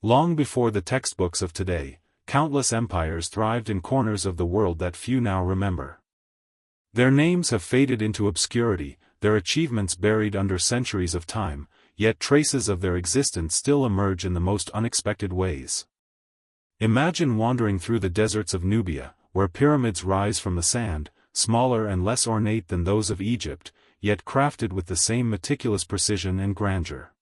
Long before the textbooks of today, countless empires thrived in corners of the world that few now remember. Their names have faded into obscurity, their achievements buried under centuries of time, yet traces of their existence still emerge in the most unexpected ways. Imagine wandering through the deserts of Nubia, where pyramids rise from the sand, smaller and less ornate than those of Egypt, yet crafted with the same meticulous precision and grandeur.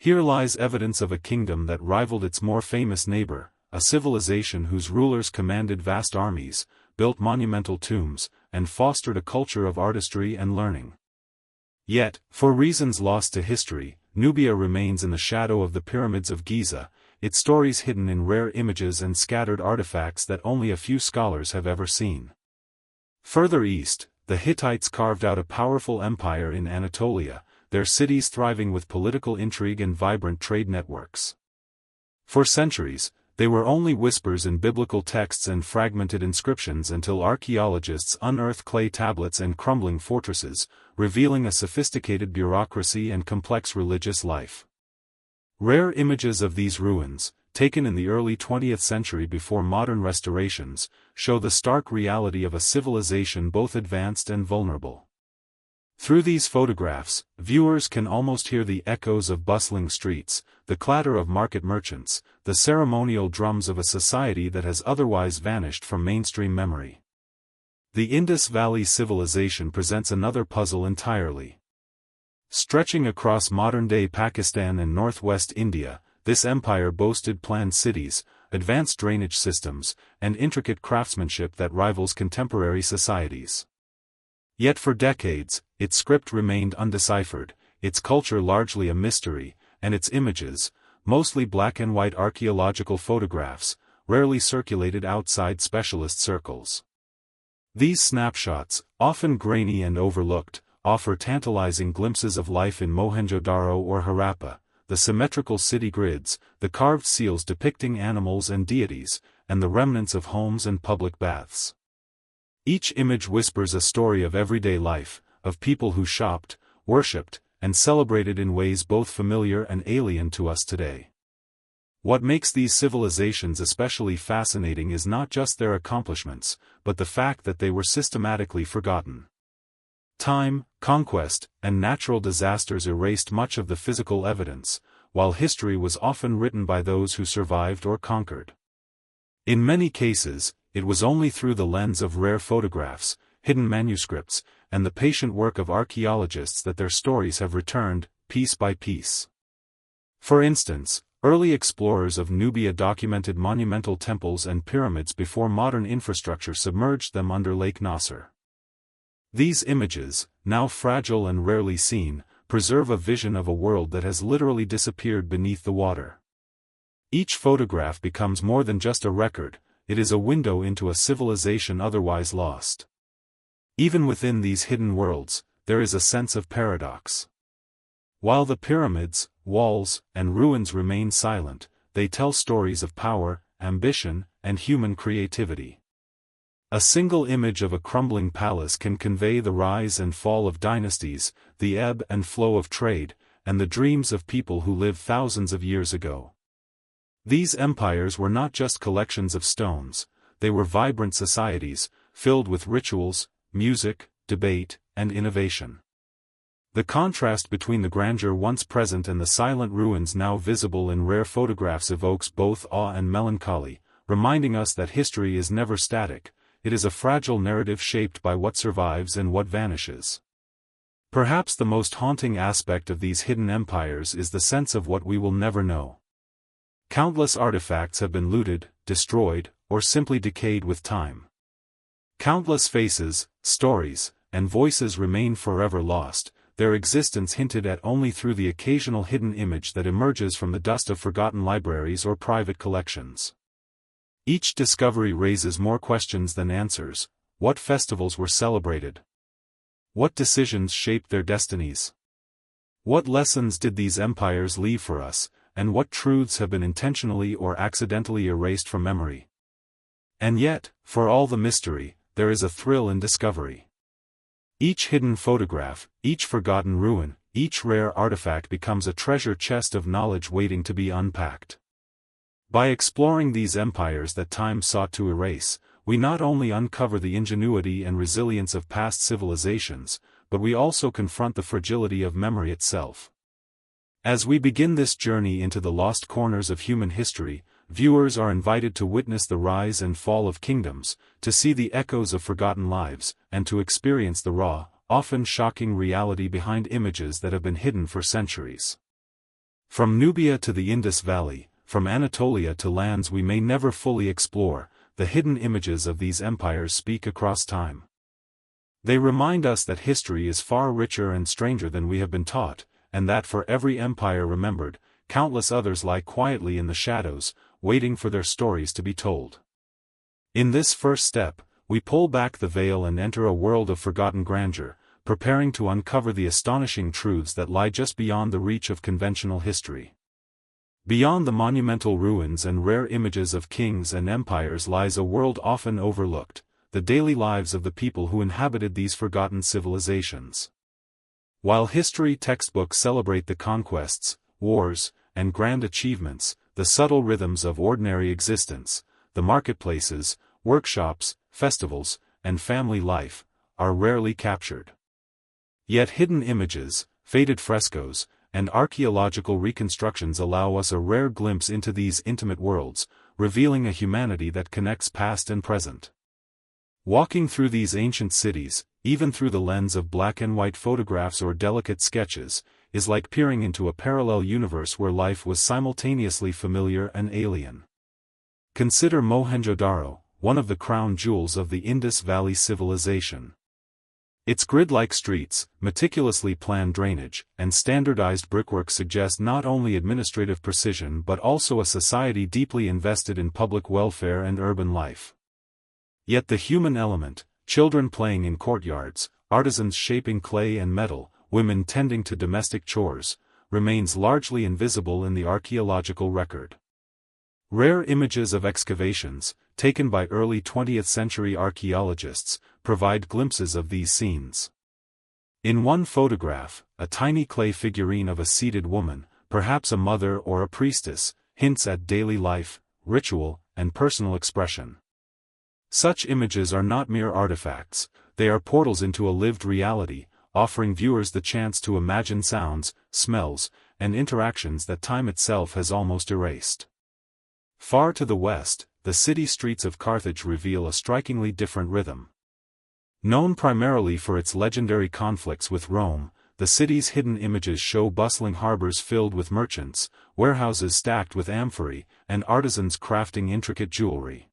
Here lies evidence of a kingdom that rivaled its more famous neighbor, a civilization whose rulers commanded vast armies, built monumental tombs, and fostered a culture of artistry and learning. Yet, for reasons lost to history, Nubia remains in the shadow of the pyramids of Giza, its stories hidden in rare images and scattered artifacts that only a few scholars have ever seen. Further east, the Hittites carved out a powerful empire in Anatolia, their cities thriving with political intrigue and vibrant trade networks. For centuries, they were only whispers in biblical texts and fragmented inscriptions until archaeologists unearthed clay tablets and crumbling fortresses, revealing a sophisticated bureaucracy and complex religious life. Rare images of these ruins, taken in the early 20th century before modern restorations, show the stark reality of a civilization both advanced and vulnerable. Through these photographs, viewers can almost hear the echoes of bustling streets, the clatter of market merchants, the ceremonial drums of a society that has otherwise vanished from mainstream memory. The Indus Valley civilization presents another puzzle entirely. Stretching across modern-day Pakistan and northwest India, this empire boasted planned cities, advanced drainage systems, and intricate craftsmanship that rivals contemporary societies. Yet for decades, its script remained undeciphered, its culture largely a mystery, and its images, mostly black and white archaeological photographs, rarely circulated outside specialist circles. These snapshots, often grainy and overlooked, offer tantalizing glimpses of life in Mohenjo-Daro or Harappa, the symmetrical city grids, the carved seals depicting animals and deities, and the remnants of homes and public baths. Each image whispers a story of everyday life, of people who shopped, worshipped, and celebrated in ways both familiar and alien to us today. What makes these civilizations especially fascinating is not just their accomplishments, but the fact that they were systematically forgotten. Time, conquest, and natural disasters erased much of the physical evidence, while history was often written by those who survived or conquered. In many cases, it was only through the lens of rare photographs, hidden manuscripts, and the patient work of archaeologists that their stories have returned, piece by piece. For instance, early explorers of Nubia documented monumental temples and pyramids before modern infrastructure submerged them under Lake Nasser. These images, now fragile and rarely seen, preserve a vision of a world that has literally disappeared beneath the water. Each photograph becomes more than just a record, it is a window into a civilization otherwise lost. Even within these hidden worlds, there is a sense of paradox. While the pyramids, walls, and ruins remain silent, they tell stories of power, ambition, and human creativity. A single image of a crumbling palace can convey the rise and fall of dynasties, the ebb and flow of trade, and the dreams of people who lived thousands of years ago. These empires were not just collections of stones, they were vibrant societies, filled with rituals, music, debate, and innovation. The contrast between the grandeur once present and the silent ruins now visible in rare photographs evokes both awe and melancholy, reminding us that history is never static. It is a fragile narrative shaped by what survives and what vanishes. Perhaps the most haunting aspect of these hidden empires is the sense of what we will never know. Countless artifacts have been looted, destroyed, or simply decayed with time. Countless faces, stories, and voices remain forever lost, their existence hinted at only through the occasional hidden image that emerges from the dust of forgotten libraries or private collections. Each discovery raises more questions than answers. What festivals were celebrated? What decisions shaped their destinies? What lessons did these empires leave for us, and what truths have been intentionally or accidentally erased from memory? And yet, for all the mystery, there is a thrill in discovery. Each hidden photograph, each forgotten ruin, each rare artifact becomes a treasure chest of knowledge waiting to be unpacked. By exploring these empires that time sought to erase, we not only uncover the ingenuity and resilience of past civilizations, but we also confront the fragility of memory itself. As we begin this journey into the lost corners of human history, viewers are invited to witness the rise and fall of kingdoms, to see the echoes of forgotten lives, and to experience the raw, often shocking reality behind images that have been hidden for centuries. From Nubia to the Indus Valley, from Anatolia to lands we may never fully explore, the hidden images of these empires speak across time. They remind us that history is far richer and stranger than we have been taught, and that for every empire remembered, countless others lie quietly in the shadows, waiting for their stories to be told. In this first step, we pull back the veil and enter a world of forgotten grandeur, preparing to uncover the astonishing truths that lie just beyond the reach of conventional history. Beyond the monumental ruins and rare images of kings and empires lies a world often overlooked, the daily lives of the people who inhabited these forgotten civilizations. While history textbooks celebrate the conquests, wars, and grand achievements, the subtle rhythms of ordinary existence, the marketplaces, workshops, festivals, and family life, are rarely captured. Yet hidden images, faded frescoes, and archaeological reconstructions allow us a rare glimpse into these intimate worlds, revealing a humanity that connects past and present. Walking through these ancient cities, even through the lens of black and white photographs or delicate sketches, is like peering into a parallel universe where life was simultaneously familiar and alien. Consider Mohenjo-Daro, one of the crown jewels of the Indus Valley civilization. Its grid-like streets, meticulously planned drainage, and standardized brickwork suggest not only administrative precision but also a society deeply invested in public welfare and urban life. Yet the human element, children playing in courtyards, artisans shaping clay and metal, women tending to domestic chores, remains largely invisible in the archaeological record. Rare images of excavations, taken by early 20th century archaeologists, provide glimpses of these scenes. In one photograph, a tiny clay figurine of a seated woman, perhaps a mother or a priestess, hints at daily life, ritual, and personal expression. Such images are not mere artifacts, they are portals into a lived reality, offering viewers the chance to imagine sounds, smells, and interactions that time itself has almost erased. Far to the west, the city streets of Carthage reveal a strikingly different rhythm. Known primarily for its legendary conflicts with Rome, the city's hidden images show bustling harbors filled with merchants, warehouses stacked with amphorae, and artisans crafting intricate jewelry.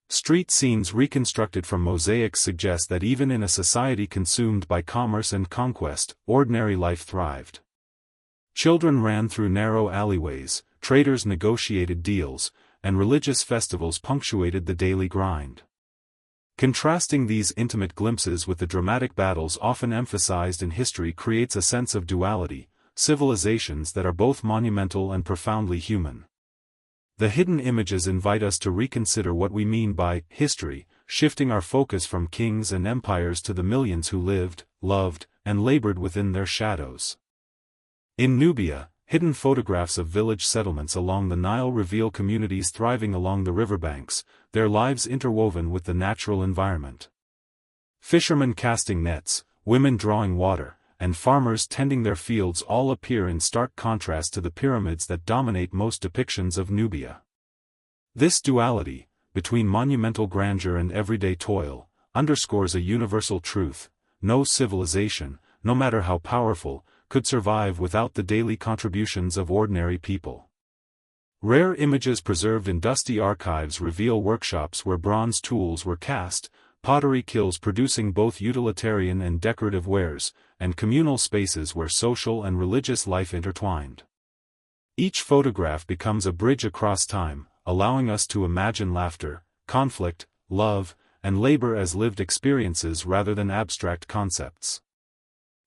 Street scenes reconstructed from mosaics suggest that even in a society consumed by commerce and conquest, ordinary life thrived. Children ran through narrow alleyways, traders negotiated deals, and religious festivals punctuated the daily grind. Contrasting these intimate glimpses with the dramatic battles often emphasized in history creates a sense of duality, civilizations that are both monumental and profoundly human. The hidden images invite us to reconsider what we mean by history, shifting our focus from kings and empires to the millions who lived, loved, and labored within their shadows. In Nubia, hidden photographs of village settlements along the Nile reveal communities thriving along the riverbanks, their lives interwoven with the natural environment. Fishermen casting nets, women drawing water, and farmers tending their fields all appear in stark contrast to the pyramids that dominate most depictions of Nubia. This duality, between monumental grandeur and everyday toil, underscores a universal truth: no civilization, no matter how powerful, could survive without the daily contributions of ordinary people. Rare images preserved in dusty archives reveal workshops where bronze tools were cast, pottery kilns producing both utilitarian and decorative wares, and communal spaces where social and religious life intertwined. Each photograph becomes a bridge across time, allowing us to imagine laughter, conflict, love, and labor as lived experiences rather than abstract concepts.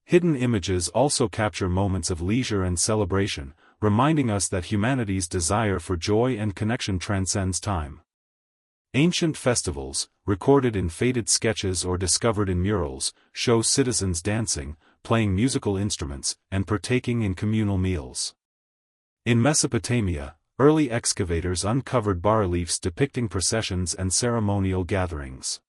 Hidden images also capture moments of leisure and celebration, reminding us that humanity's desire for joy and connection transcends time. Ancient festivals, recorded in faded sketches or discovered in murals, show citizens dancing, playing musical instruments, and partaking in communal meals. In Mesopotamia, early excavators uncovered bas-reliefs depicting processions and ceremonial gatherings.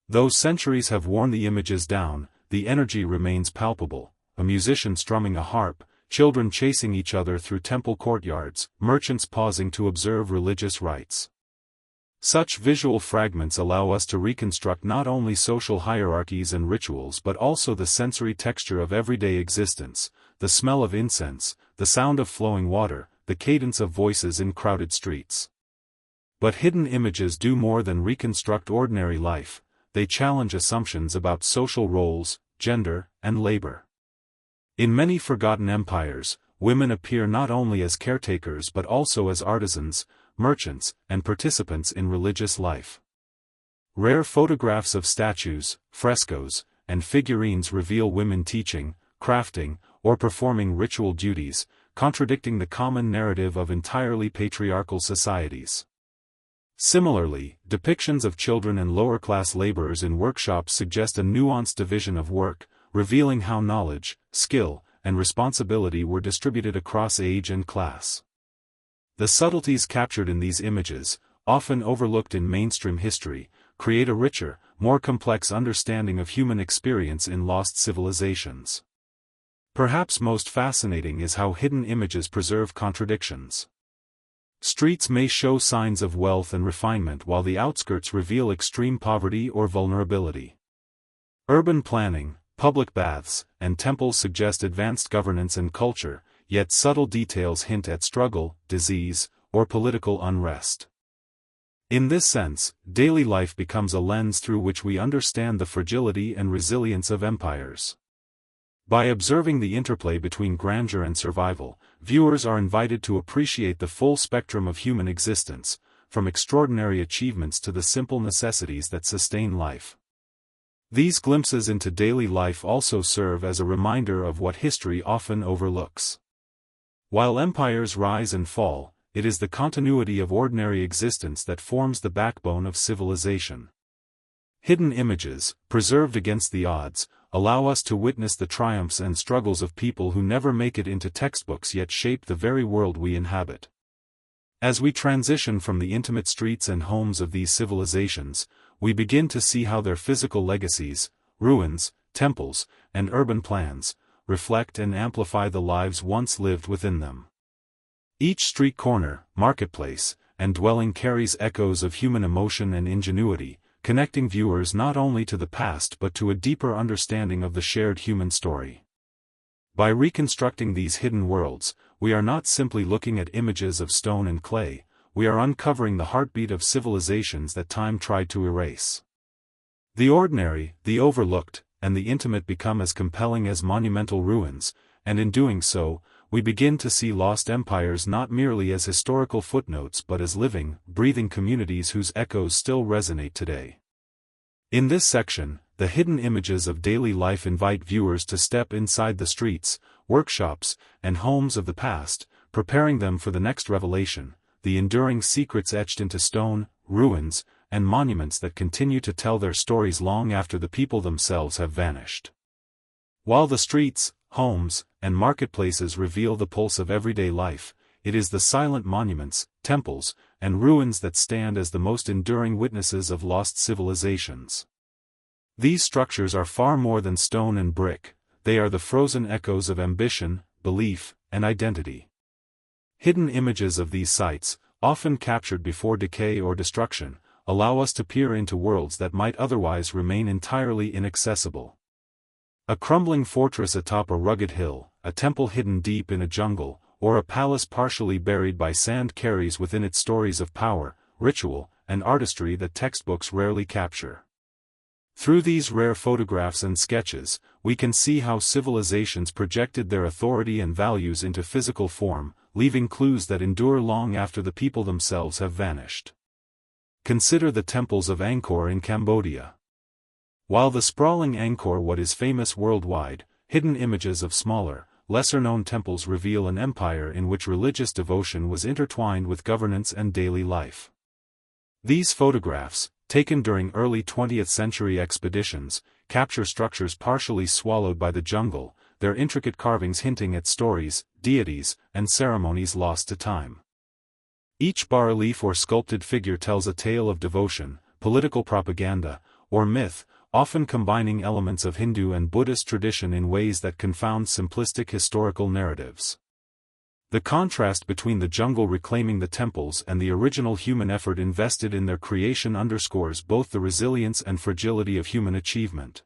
Though centuries have worn the images down, the energy remains palpable: a musician strumming a harp, children chasing each other through temple courtyards, merchants pausing to observe religious rites. Such visual fragments allow us to reconstruct not only social hierarchies and rituals but also the sensory texture of everyday existence: the smell of incense, the sound of flowing water, the cadence of voices in crowded streets. But hidden images do more than reconstruct ordinary life. They challenge assumptions about social roles, gender, and labor. In many forgotten empires, women appear not only as caretakers but also as artisans, merchants, and participants in religious life. Rare photographs of statues, frescoes, and figurines reveal women teaching, crafting, or performing ritual duties, contradicting the common narrative of entirely patriarchal societies. Similarly, depictions of children and lower-class laborers in workshops suggest a nuanced division of work, revealing how knowledge, skill, and responsibility were distributed across age and class. The subtleties captured in these images, often overlooked in mainstream history, create a richer, more complex understanding of human experience in lost civilizations. Perhaps most fascinating is how hidden images preserve contradictions. Streets may show signs of wealth and refinement while the outskirts reveal extreme poverty or vulnerability. Urban planning, public baths, and temples suggest advanced governance and culture, yet subtle details hint at struggle, disease, or political unrest. In this sense, daily life becomes a lens through which we understand the fragility and resilience of empires. By observing the interplay between grandeur and survival, viewers are invited to appreciate the full spectrum of human existence, from extraordinary achievements to the simple necessities that sustain life. These glimpses into daily life also serve as a reminder of what history often overlooks. While empires rise and fall, it is the continuity of ordinary existence that forms the backbone of civilization. Hidden images, preserved against the odds, allow us to witness the triumphs and struggles of people who never make it into textbooks yet shape the very world we inhabit. As we transition from the intimate streets and homes of these civilizations, we begin to see how their physical legacies, ruins, temples, and urban plans, reflect and amplify the lives once lived within them. Each street corner, marketplace, and dwelling carries echoes of human emotion and ingenuity, connecting viewers not only to the past but to a deeper understanding of the shared human story. By reconstructing these hidden worlds, we are not simply looking at images of stone and clay, we are uncovering the heartbeat of civilizations that time tried to erase. The ordinary, the overlooked, and the intimate become as compelling as monumental ruins, and in doing so, we begin to see lost empires not merely as historical footnotes but as living, breathing communities whose echoes still resonate today. In this section, the hidden images of daily life invite viewers to step inside the streets, workshops, and homes of the past, preparing them for the next revelation, the enduring secrets etched into stone, ruins, and monuments that continue to tell their stories long after the people themselves have vanished. While the streets, homes, and marketplaces reveal the pulse of everyday life, it is the silent monuments, temples, and ruins that stand as the most enduring witnesses of lost civilizations. These structures are far more than stone and brick, they are the frozen echoes of ambition, belief, and identity. Hidden images of these sites, often captured before decay or destruction, allow us to peer into worlds that might otherwise remain entirely inaccessible. A crumbling fortress atop a rugged hill, a temple hidden deep in a jungle, or a palace partially buried by sand carries within it stories of power, ritual, and artistry that textbooks rarely capture. Through these rare photographs and sketches, we can see how civilizations projected their authority and values into physical form, leaving clues that endure long after the people themselves have vanished. Consider the temples of Angkor in Cambodia. While the sprawling Angkor Wat is famous worldwide, hidden images of smaller, lesser-known temples reveal an empire in which religious devotion was intertwined with governance and daily life. These photographs, taken during early 20th century expeditions, capture structures partially swallowed by the jungle, their intricate carvings hinting at stories, deities, and ceremonies lost to time. Each bas-relief or sculpted figure tells a tale of devotion, political propaganda, or myth, often combining elements of Hindu and Buddhist tradition in ways that confound simplistic historical narratives. The contrast between the jungle reclaiming the temples and the original human effort invested in their creation underscores both the resilience and fragility of human achievement.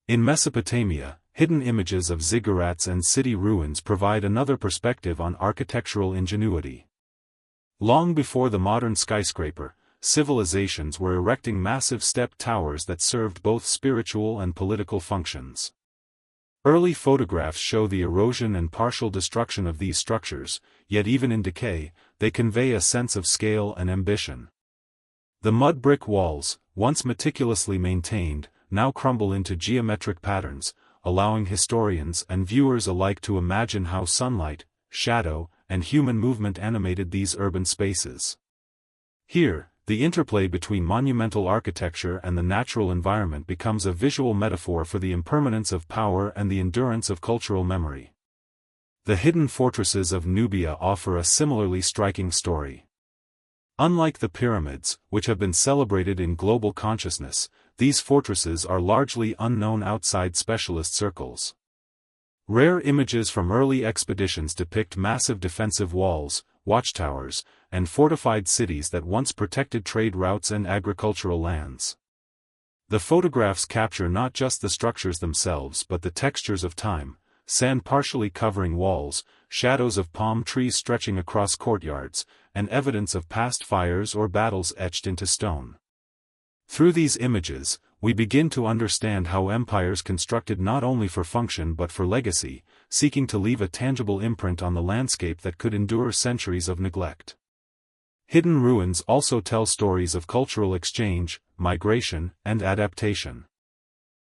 In Mesopotamia, hidden images of ziggurats and city ruins provide another perspective on architectural ingenuity. Long before the modern skyscraper, civilizations were erecting massive step towers that served both spiritual and political functions. Early photographs show the erosion and partial destruction of these structures, yet even in decay, they convey a sense of scale and ambition. The mud brick walls, once meticulously maintained, now crumble into geometric patterns, allowing historians and viewers alike to imagine how sunlight, shadow, and human movement animated these urban spaces. Here, the interplay between monumental architecture and the natural environment becomes a visual metaphor for the impermanence of power and the endurance of cultural memory. The hidden fortresses of Nubia offer a similarly striking story. Unlike the pyramids, which have been celebrated in global consciousness, these fortresses are largely unknown outside specialist circles. Rare images from early expeditions depict massive defensive walls, watchtowers, and fortified cities that once protected trade routes and agricultural lands. The photographs capture not just the structures themselves but the textures of time, sand partially covering walls, shadows of palm trees stretching across courtyards, and evidence of past fires or battles etched into stone. Through these images, we begin to understand how empires constructed not only for function but for legacy, seeking to leave a tangible imprint on the landscape that could endure centuries of neglect. Hidden ruins also tell stories of cultural exchange, migration, and adaptation.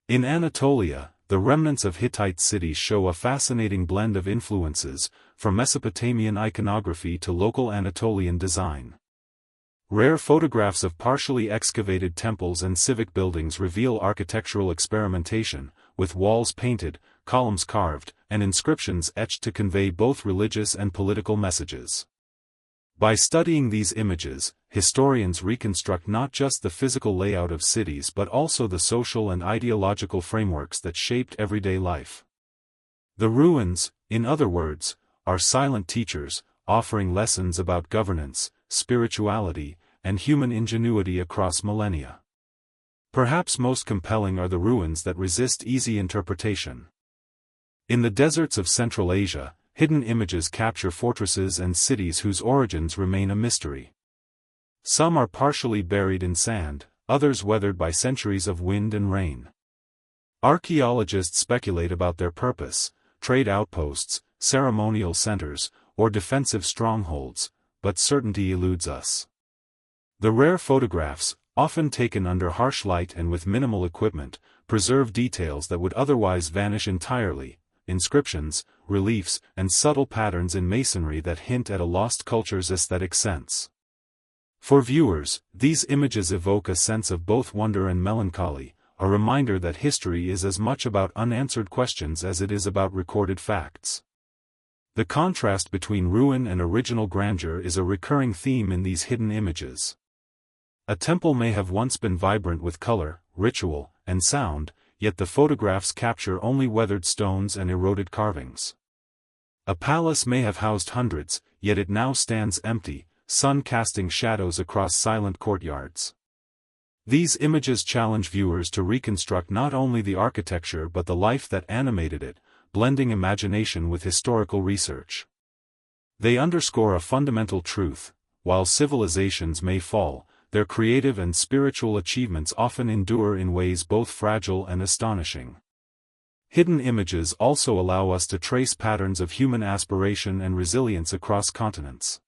In Anatolia, the remnants of Hittite cities show a fascinating blend of influences, from Mesopotamian iconography to local Anatolian design. Rare photographs of partially excavated temples and civic buildings reveal architectural experimentation, with walls painted, columns carved, and inscriptions etched to convey both religious and political messages. By studying these images, historians reconstruct not just the physical layout of cities but also the social and ideological frameworks that shaped everyday life. The ruins, in other words, are silent teachers, offering lessons about governance, spirituality, and human ingenuity across millennia. Perhaps most compelling are the ruins that resist easy interpretation. In the deserts of Central Asia, hidden images capture fortresses and cities whose origins remain a mystery. Some are partially buried in sand, others weathered by centuries of wind and rain. Archaeologists speculate about their purpose: trade outposts, ceremonial centers, or defensive strongholds, but certainty eludes us. The rare photographs, often taken under harsh light and with minimal equipment, preserve details that would otherwise vanish entirely: inscriptions, reliefs, and subtle patterns in masonry that hint at a lost culture's aesthetic sense. For viewers, these images evoke a sense of both wonder and melancholy, a reminder that history is as much about unanswered questions as it is about recorded facts. The contrast between ruin and original grandeur is a recurring theme in these hidden images. A temple may have once been vibrant with color, ritual, and sound, yet the photographs capture only weathered stones and eroded carvings. A palace may have housed hundreds, yet it now stands empty, sun casting shadows across silent courtyards. These images challenge viewers to reconstruct not only the architecture but the life that animated it, blending imagination with historical research. They underscore a fundamental truth: while civilizations may fall, their creative and spiritual achievements often endure in ways both fragile and astonishing. Hidden images also allow us to trace patterns of human aspiration and resilience across continents.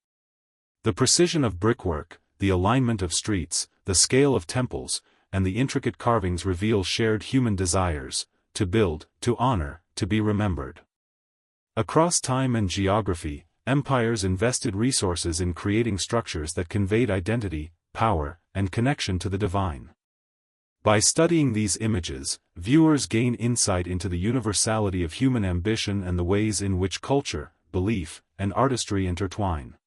The precision of brickwork, the alignment of streets, the scale of temples, and the intricate carvings reveal shared human desires: to build, to honor, to be remembered. Across time and geography, empires invested resources in creating structures that conveyed identity, power, and connection to the divine. By studying these images, viewers gain insight into the universality of human ambition and the ways in which culture, belief, and artistry intertwine.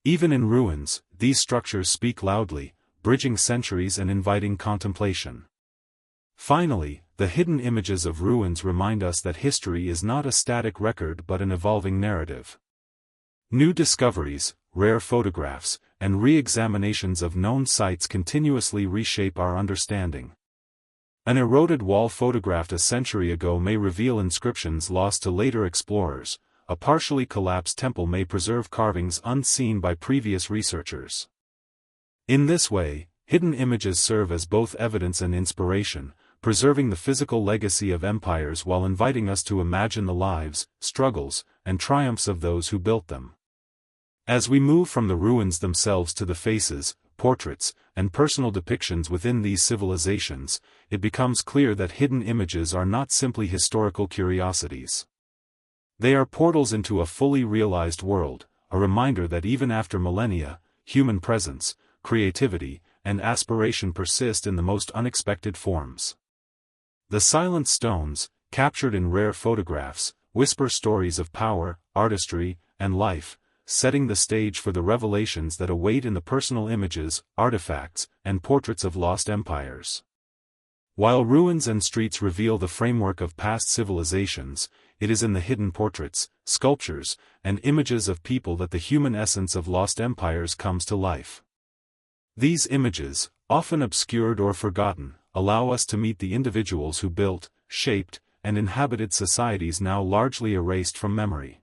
Even in ruins, these structures speak loudly, bridging centuries and inviting contemplation. Finally, the hidden images of ruins remind us that history is not a static record but an evolving narrative. New discoveries, rare photographs, and re-examinations of known sites continuously reshape our understanding. An eroded wall photographed a century ago may reveal inscriptions lost to later explorers. A partially collapsed temple may preserve carvings unseen by previous researchers. In this way, hidden images serve as both evidence and inspiration, preserving the physical legacy of empires while inviting us to imagine the lives, struggles, and triumphs of those who built them. As we move from the ruins themselves to the faces, portraits, and personal depictions within these civilizations, it becomes clear that hidden images are not simply historical curiosities. They are portals into a fully realized world, a reminder that even after millennia, human presence, creativity, and aspiration persist in the most unexpected forms. The silent stones, captured in rare photographs, whisper stories of power, artistry, and life, setting the stage for the revelations that await in the personal images, artifacts, and portraits of lost empires. While ruins and streets reveal the framework of past civilizations, it is in the hidden portraits, sculptures, and images of people that the human essence of lost empires comes to life. These images, often obscured or forgotten, allow us to meet the individuals who built, shaped, and inhabited societies now largely erased from memory.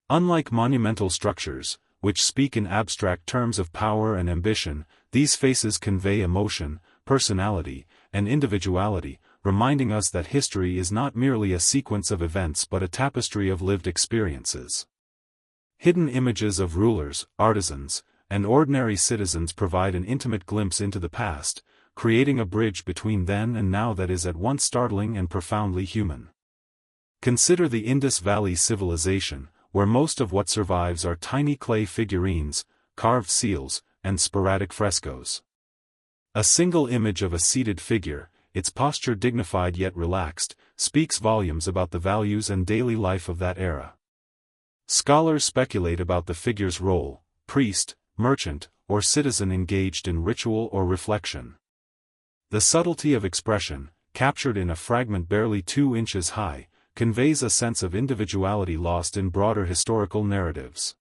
Unlike monumental structures, which speak in abstract terms of power and ambition, these faces convey emotion, personality, and individuality, reminding us that history is not merely a sequence of events but a tapestry of lived experiences. Hidden images of rulers, artisans, and ordinary citizens provide an intimate glimpse into the past, creating a bridge between then and now that is at once startling and profoundly human. Consider the Indus Valley Civilization, where most of what survives are tiny clay figurines, carved seals, and sporadic frescoes. A single image of a seated figure, its posture dignified yet relaxed, speaks volumes about the values and daily life of that era. Scholars speculate about the figure's role: priest, merchant, or citizen engaged in ritual or reflection. The subtlety of expression, captured in a fragment barely 2 inches high, conveys a sense of individuality lost in broader historical narratives.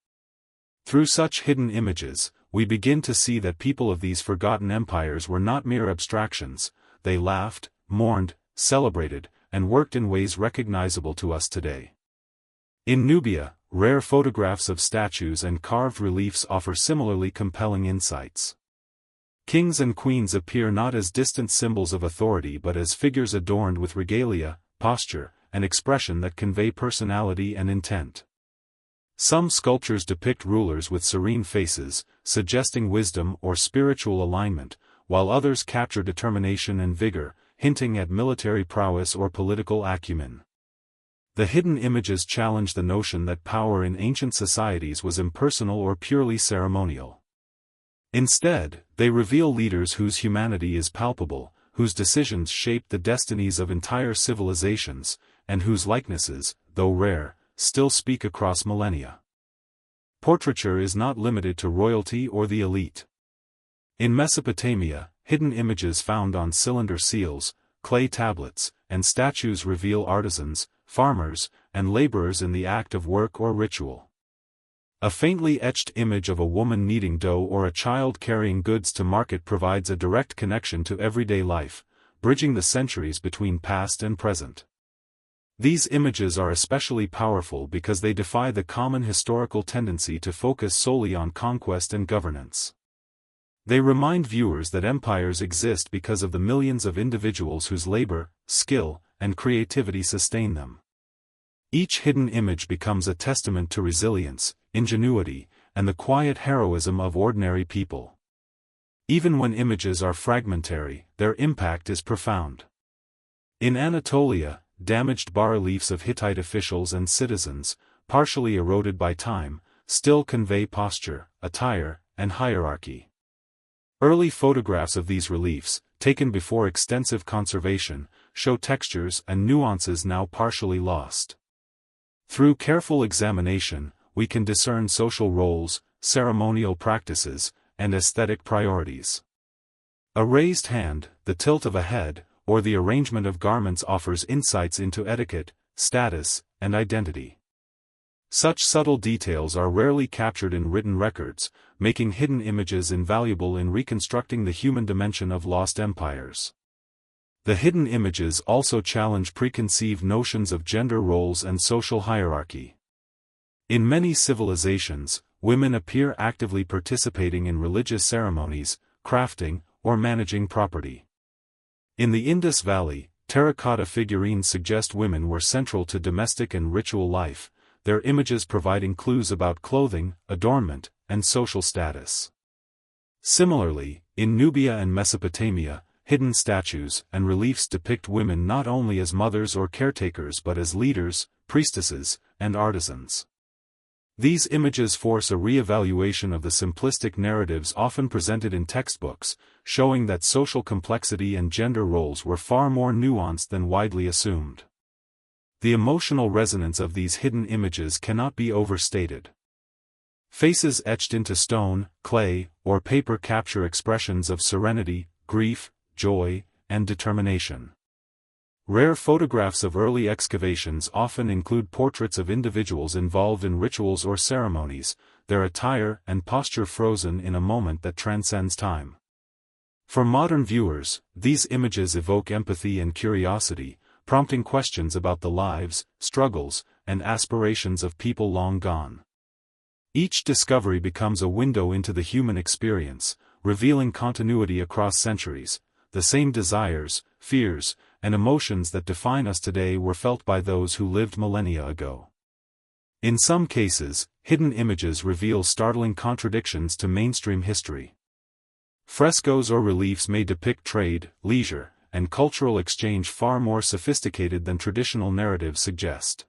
Through such hidden images, we begin to see that people of these forgotten empires were not mere abstractions. They laughed, mourned, celebrated, and worked in ways recognizable to us today. In Nubia, rare photographs of statues and carved reliefs offer similarly compelling insights. Kings and queens appear not as distant symbols of authority but as figures adorned with regalia, posture, and expression that convey personality and intent. Some sculptures depict rulers with serene faces, suggesting wisdom or spiritual alignment, while others capture determination and vigor, hinting at military prowess or political acumen. The hidden images challenge the notion that power in ancient societies was impersonal or purely ceremonial. Instead, they reveal leaders whose humanity is palpable, whose decisions shape the destinies of entire civilizations, and whose likenesses, though rare, still speak across millennia. Portraiture is not limited to royalty or the elite. In Mesopotamia, hidden images found on cylinder seals, clay tablets, and statues reveal artisans, farmers, and laborers in the act of work or ritual. A faintly etched image of a woman kneading dough or a child carrying goods to market provides a direct connection to everyday life, bridging the centuries between past and present. These images are especially powerful because they defy the common historical tendency to focus solely on conquest and governance. They remind viewers that empires exist because of the millions of individuals whose labor, skill, and creativity sustain them. Each hidden image becomes a testament to resilience, ingenuity, and the quiet heroism of ordinary people. Even when images are fragmentary, their impact is profound. In Anatolia, damaged bas-reliefs of Hittite officials and citizens, partially eroded by time, still convey posture, attire, and hierarchy. Early photographs of these reliefs, taken before extensive conservation, show textures and nuances now partially lost. Through careful examination, we can discern social roles, ceremonial practices, and aesthetic priorities. A raised hand, the tilt of a head, or the arrangement of garments offers insights into etiquette, status, and identity. Such subtle details are rarely captured in written records, making hidden images invaluable in reconstructing the human dimension of lost empires. The hidden images also challenge preconceived notions of gender roles and social hierarchy. In many civilizations, women appear actively participating in religious ceremonies, crafting, or managing property. In the Indus Valley, terracotta figurines suggest women were central to domestic and ritual life, their images providing clues about clothing, adornment, and social status. Similarly, in Nubia and Mesopotamia, hidden statues and reliefs depict women not only as mothers or caretakers but as leaders, priestesses, and artisans. These images force a re-evaluation of the simplistic narratives often presented in textbooks, showing that social complexity and gender roles were far more nuanced than widely assumed. The emotional resonance of these hidden images cannot be overstated. Faces etched into stone, clay, or paper capture expressions of serenity, grief, joy, and determination. Rare photographs of early excavations often include portraits of individuals involved in rituals or ceremonies, their attire and posture frozen in a moment that transcends time. For modern viewers, these images evoke empathy and curiosity, prompting questions about the lives, struggles, and aspirations of people long gone. Each discovery becomes a window into the human experience, revealing continuity across centuries. The same desires, fears, and emotions that define us today were felt by those who lived millennia ago. In some cases, hidden images reveal startling contradictions to mainstream history. Frescoes or reliefs may depict trade, leisure, and cultural exchange far more sophisticated than traditional narratives suggest.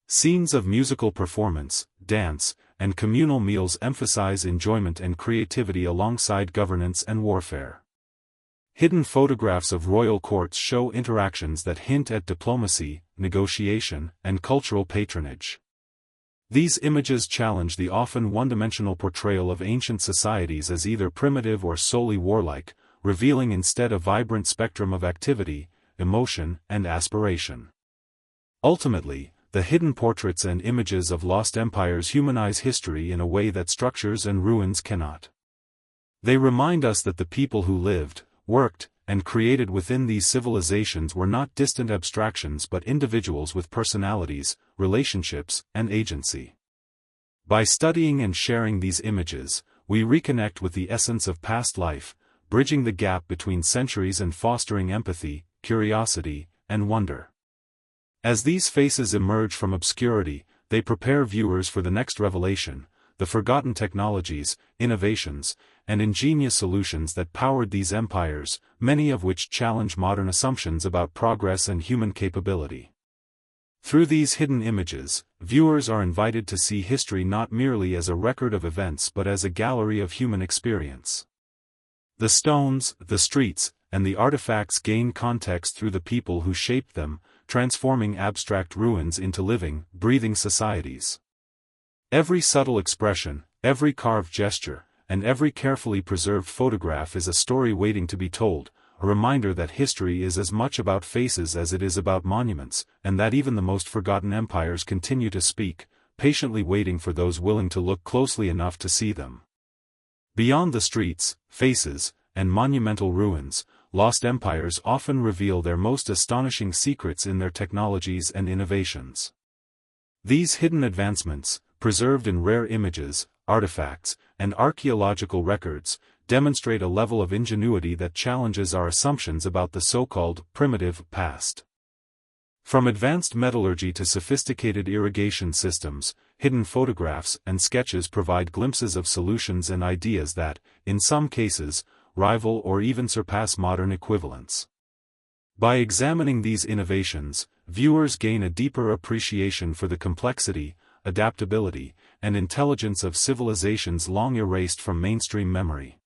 Scenes of musical performance, dance, and communal meals emphasize enjoyment and creativity alongside governance and warfare. Hidden photographs of royal courts show interactions that hint at diplomacy, negotiation, and cultural patronage. These images challenge the often one-dimensional portrayal of ancient societies as either primitive or solely warlike, revealing instead a vibrant spectrum of activity, emotion, and aspiration. Ultimately, the hidden portraits and images of lost empires humanize history in a way that structures and ruins cannot. They remind us that the people who lived, worked, and created within these civilizations were not distant abstractions but individuals with personalities, relationships, and agency. By studying and sharing these images, we reconnect with the essence of past life, bridging the gap between centuries and fostering empathy, curiosity, and wonder. As these faces emerge from obscurity, they prepare viewers for the next revelation, the forgotten technologies, innovations, and ingenious solutions that powered these empires, many of which challenge modern assumptions about progress and human capability. Through these hidden images, viewers are invited to see history not merely as a record of events but as a gallery of human experience. The stones, the streets, and the artifacts gain context through the people who shaped them, transforming abstract ruins into living, breathing societies. Every subtle expression, every carved gesture, and every carefully preserved photograph is a story waiting to be told, a reminder that history is as much about faces as it is about monuments, and that even the most forgotten empires continue to speak, patiently waiting for those willing to look closely enough to see them. Beyond the streets, faces, and monumental ruins, lost empires often reveal their most astonishing secrets in their technologies and innovations. These hidden advancements, preserved in rare images, artifacts, and archaeological records, demonstrate a level of ingenuity that challenges our assumptions about the so-called primitive past. From advanced metallurgy to sophisticated irrigation systems, hidden photographs and sketches provide glimpses of solutions and ideas that, in some cases, rival or even surpass modern equivalents. By examining these innovations, viewers gain a deeper appreciation for the complexity, adaptability, and intelligence of civilizations long erased from mainstream memory.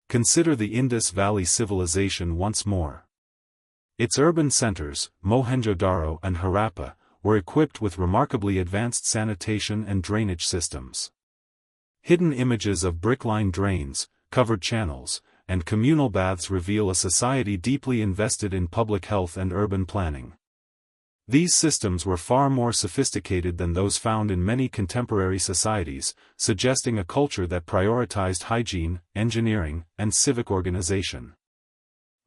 Consider the Indus Valley civilization once more. Its urban centers, Mohenjo-Daro and Harappa, were equipped with remarkably advanced sanitation and drainage systems. Hidden images of brick-lined drains, covered channels, and communal baths reveal a society deeply invested in public health and urban planning. These systems were far more sophisticated than those found in many contemporary societies, suggesting a culture that prioritized hygiene, engineering, and civic organization.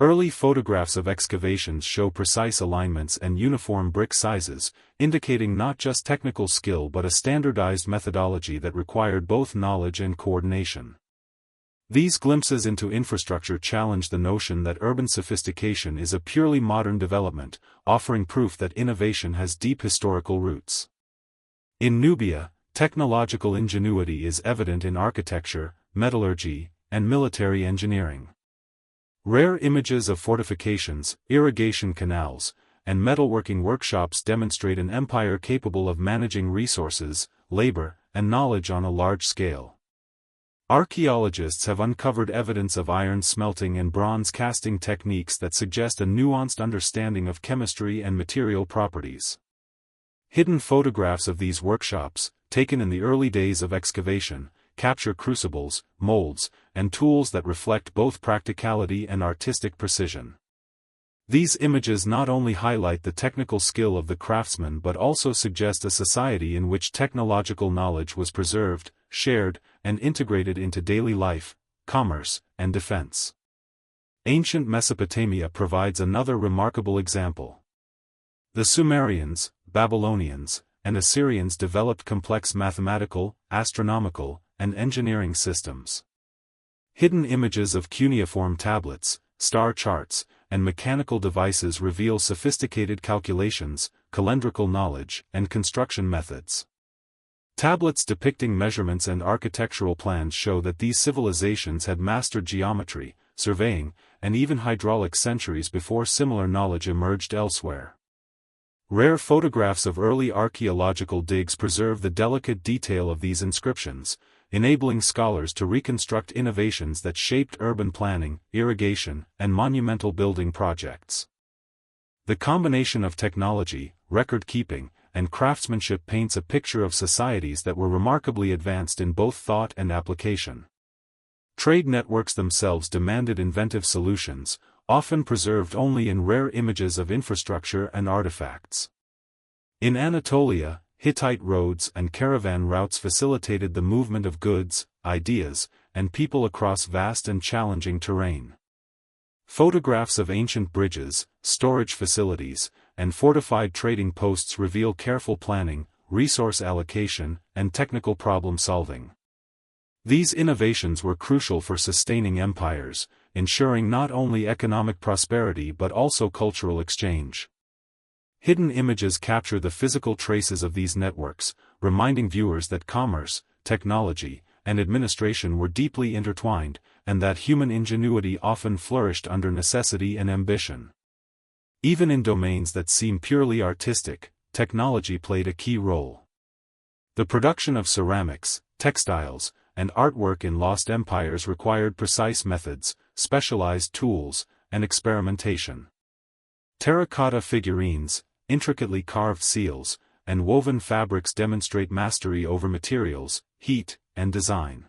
Early photographs of excavations show precise alignments and uniform brick sizes, indicating not just technical skill but a standardized methodology that required both knowledge and coordination. These glimpses into infrastructure challenge the notion that urban sophistication is a purely modern development, offering proof that innovation has deep historical roots. In Nubia, technological ingenuity is evident in architecture, metallurgy, and military engineering. Rare images of fortifications, irrigation canals, and metalworking workshops demonstrate an empire capable of managing resources, labor, and knowledge on a large scale. Archaeologists have uncovered evidence of iron smelting and bronze casting techniques that suggest a nuanced understanding of chemistry and material properties. Hidden photographs of these workshops, taken in the early days of excavation, capture crucibles, molds, and tools that reflect both practicality and artistic precision. These images not only highlight the technical skill of the craftsman but also suggest a society in which technological knowledge was preserved, shared, and integrated into daily life, commerce, and defense. Ancient Mesopotamia provides another remarkable example. The Sumerians, Babylonians, and Assyrians developed complex mathematical, astronomical, and engineering systems. Hidden images of cuneiform tablets, star charts, and mechanical devices reveal sophisticated calculations, calendrical knowledge, and construction methods. Tablets depicting measurements and architectural plans show that these civilizations had mastered geometry, surveying, and even hydraulics centuries before similar knowledge emerged elsewhere. Rare photographs of early archaeological digs preserve the delicate detail of these inscriptions, enabling scholars to reconstruct innovations that shaped urban planning, irrigation, and monumental building projects. The combination of technology, record-keeping, and craftsmanship paints a picture of societies that were remarkably advanced in both thought and application. Trade networks themselves demanded inventive solutions, often preserved only in rare images of infrastructure and artifacts. In Anatolia, Hittite roads and caravan routes facilitated the movement of goods, ideas, and people across vast and challenging terrain. Photographs of ancient bridges, storage facilities, and fortified trading posts reveal careful planning, resource allocation, and technical problem-solving. These innovations were crucial for sustaining empires, ensuring not only economic prosperity but also cultural exchange. Hidden images capture the physical traces of these networks, reminding viewers that commerce, technology, and administration were deeply intertwined, and that human ingenuity often flourished under necessity and ambition. Even in domains that seem purely artistic, technology played a key role. The production of ceramics, textiles, and artwork in lost empires required precise methods, specialized tools, and experimentation. Terracotta figurines, intricately carved seals, and woven fabrics demonstrate mastery over materials, heat, and design.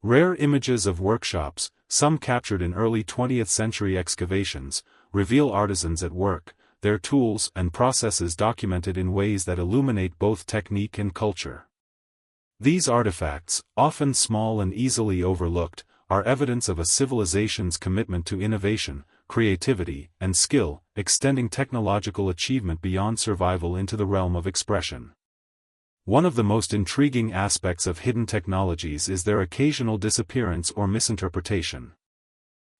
Rare images of workshops, some captured in early 20th century excavations, reveal artisans at work, their tools and processes documented in ways that illuminate both technique and culture. These artifacts, often small and easily overlooked, are evidence of a civilization's commitment to innovation, creativity, and skill, extending technological achievement beyond survival into the realm of expression. One of the most intriguing aspects of hidden technologies is their occasional disappearance or misinterpretation.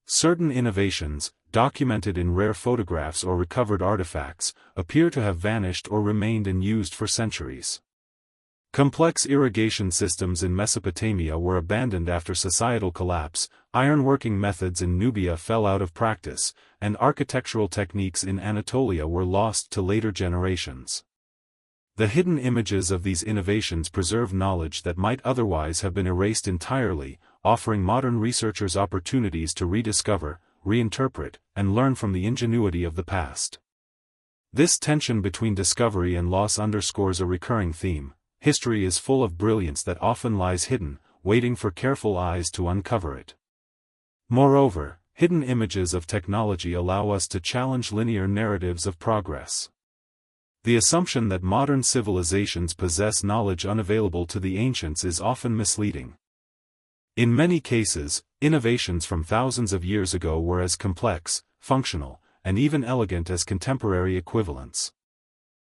Certain innovations, documented in rare photographs or recovered artifacts, appear to have vanished or remained unused for centuries. Complex irrigation systems in Mesopotamia were abandoned after societal collapse, ironworking methods in Nubia fell out of practice, and architectural techniques in Anatolia were lost to later generations. The hidden images of these innovations preserve knowledge that might otherwise have been erased entirely, offering modern researchers opportunities to rediscover, reinterpret, and learn from the ingenuity of the past. This tension between discovery and loss underscores a recurring theme. History is full of brilliance that often lies hidden, waiting for careful eyes to uncover it. Moreover, hidden images of technology allow us to challenge linear narratives of progress. The assumption that modern civilizations possess knowledge unavailable to the ancients is often misleading. In many cases, innovations from thousands of years ago were as complex, functional, and even elegant as contemporary equivalents.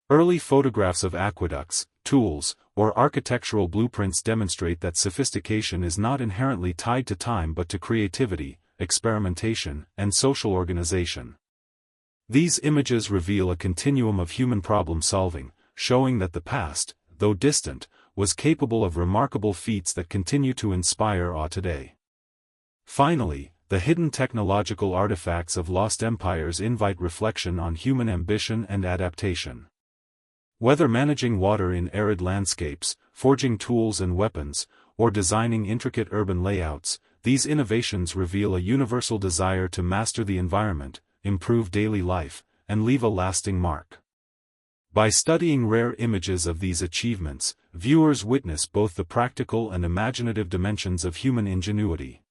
Early photographs of aqueducts, tools, or architectural blueprints demonstrate that sophistication is not inherently tied to time but to creativity, experimentation, and social organization. These images reveal a continuum of human problem-solving, showing that the past, though distant, was capable of remarkable feats that continue to inspire awe today. Finally, the hidden technological artifacts of lost empires invite reflection on human ambition and adaptation. Whether managing water in arid landscapes, forging tools and weapons, or designing intricate urban layouts, these innovations reveal a universal desire to master the environment, improve daily life, and leave a lasting mark. By studying rare images of these achievements, viewers witness both the practical and imaginative dimensions of human ingenuity.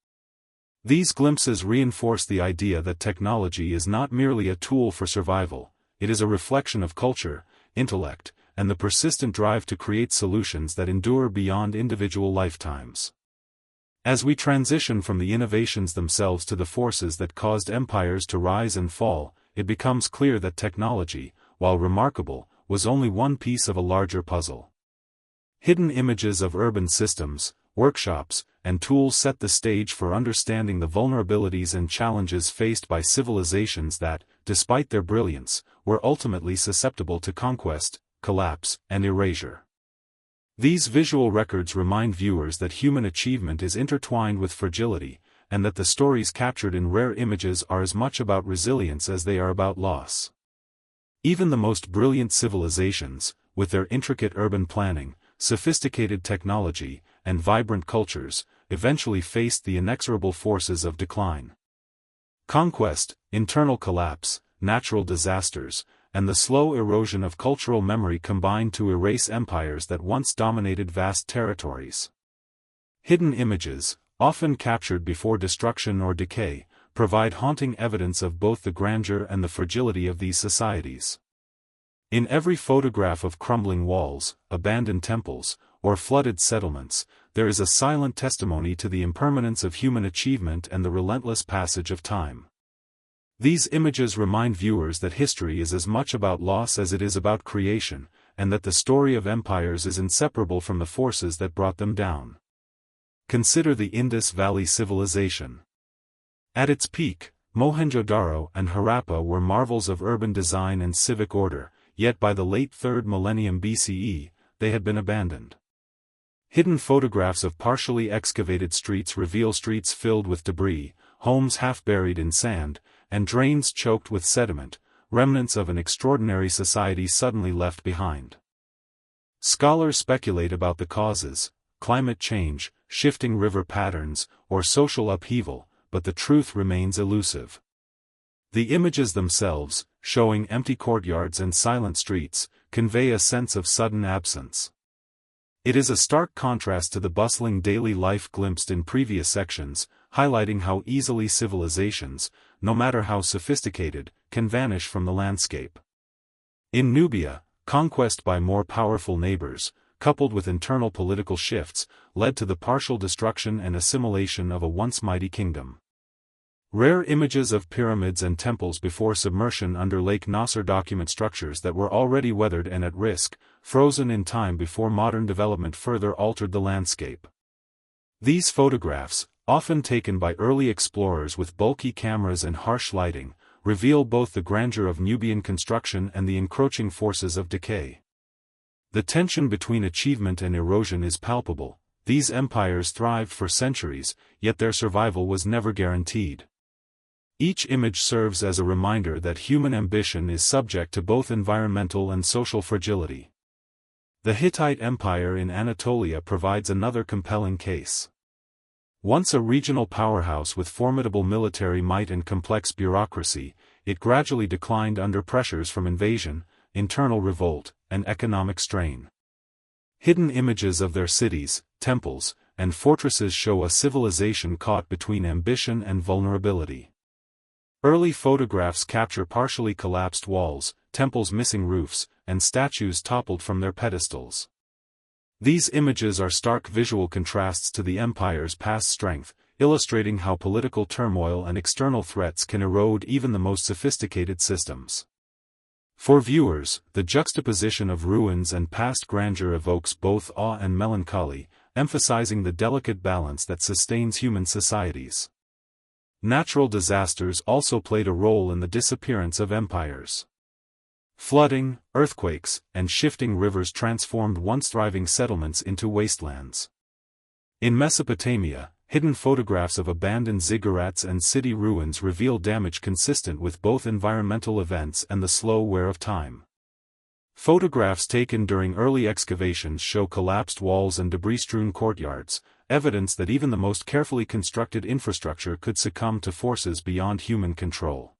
These glimpses reinforce the idea that technology is not merely a tool for survival, it is a reflection of culture, intellect, and the persistent drive to create solutions that endure beyond individual lifetimes. As we transition from the innovations themselves to the forces that caused empires to rise and fall, it becomes clear that technology, while remarkable, was only one piece of a larger puzzle. Hidden images of urban systems, workshops, and tools set the stage for understanding the vulnerabilities and challenges faced by civilizations that, despite their brilliance, were ultimately susceptible to conquest, collapse, and erasure. These visual records remind viewers that human achievement is intertwined with fragility, and that the stories captured in rare images are as much about resilience as they are about loss. Even the most brilliant civilizations, with their intricate urban planning, sophisticated technology, and vibrant cultures, eventually faced the inexorable forces of decline. Conquest, internal collapse, natural disasters, and the slow erosion of cultural memory combine to erase empires that once dominated vast territories. Hidden images, often captured before destruction or decay, provide haunting evidence of both the grandeur and the fragility of these societies. In every photograph of crumbling walls, abandoned temples, or flooded settlements, there is a silent testimony to the impermanence of human achievement and the relentless passage of time. These images remind viewers that history is as much about loss as it is about creation, and that the story of empires is inseparable from the forces that brought them down. Consider the Indus Valley Civilization. At its peak, Mohenjo-Daro and Harappa were marvels of urban design and civic order, yet by the late 3rd millennium BCE, they had been abandoned. Hidden photographs of partially excavated streets reveal streets filled with debris, homes half buried in sand, and drains choked with sediment, remnants of an extraordinary society suddenly left behind. Scholars speculate about the causes: climate change, shifting river patterns, or social upheaval, but the truth remains elusive. The images themselves, showing empty courtyards and silent streets, convey a sense of sudden absence. It is a stark contrast to the bustling daily life glimpsed in previous sections, highlighting how easily civilizations, no matter how sophisticated, can vanish from the landscape. In Nubia, conquest by more powerful neighbors, coupled with internal political shifts, led to the partial destruction and assimilation of a once mighty kingdom. Rare images of pyramids and temples before submersion under Lake Nasser document structures that were already weathered and at risk, frozen in time before modern development further altered the landscape. These photographs, often taken by early explorers with bulky cameras and harsh lighting, reveal both the grandeur of Nubian construction and the encroaching forces of decay. The tension between achievement and erosion is palpable. These empires thrived for centuries, yet their survival was never guaranteed. Each image serves as a reminder that human ambition is subject to both environmental and social fragility. The Hittite Empire in Anatolia provides another compelling case. Once a regional powerhouse with formidable military might and complex bureaucracy, it gradually declined under pressures from invasion, internal revolt, and economic strain. Hidden images of their cities, temples, and fortresses show a civilization caught between ambition and vulnerability. Early photographs capture partially collapsed walls, temples missing roofs, and statues toppled from their pedestals. These images are stark visual contrasts to the empire's past strength, illustrating how political turmoil and external threats can erode even the most sophisticated systems. For viewers, the juxtaposition of ruins and past grandeur evokes both awe and melancholy, emphasizing the delicate balance that sustains human societies. Natural disasters also played a role in the disappearance of empires. Flooding, earthquakes, and shifting rivers transformed once thriving settlements into wastelands. In Mesopotamia, hidden photographs of abandoned ziggurats and city ruins reveal damage consistent with both environmental events and the slow wear of time. Photographs taken during early excavations show collapsed walls and debris-strewn courtyards, evidence that even the most carefully constructed infrastructure could succumb to forces beyond human control.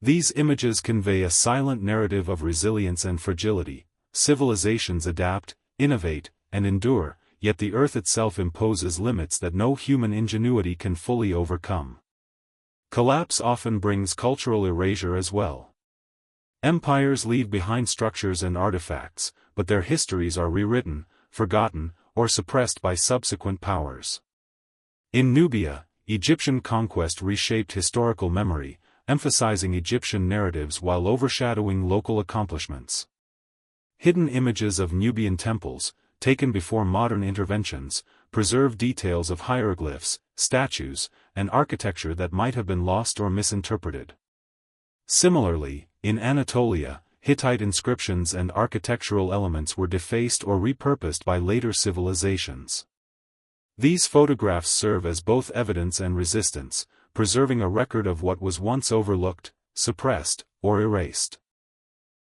These images convey a silent narrative of resilience and fragility. Civilizations adapt, innovate, and endure, yet the earth itself imposes limits that no human ingenuity can fully overcome. Collapse often brings cultural erasure as well. Empires leave behind structures and artifacts, but their histories are rewritten, forgotten, or suppressed by subsequent powers. In Nubia, Egyptian conquest reshaped historical memory, emphasizing Egyptian narratives while overshadowing local accomplishments. Hidden images of Nubian temples, taken before modern interventions, preserve details of hieroglyphs, statues, and architecture that might have been lost or misinterpreted. Similarly, in Anatolia, Hittite inscriptions and architectural elements were defaced or repurposed by later civilizations. These photographs serve as both evidence and resistance, preserving a record of what was once overlooked, suppressed, or erased.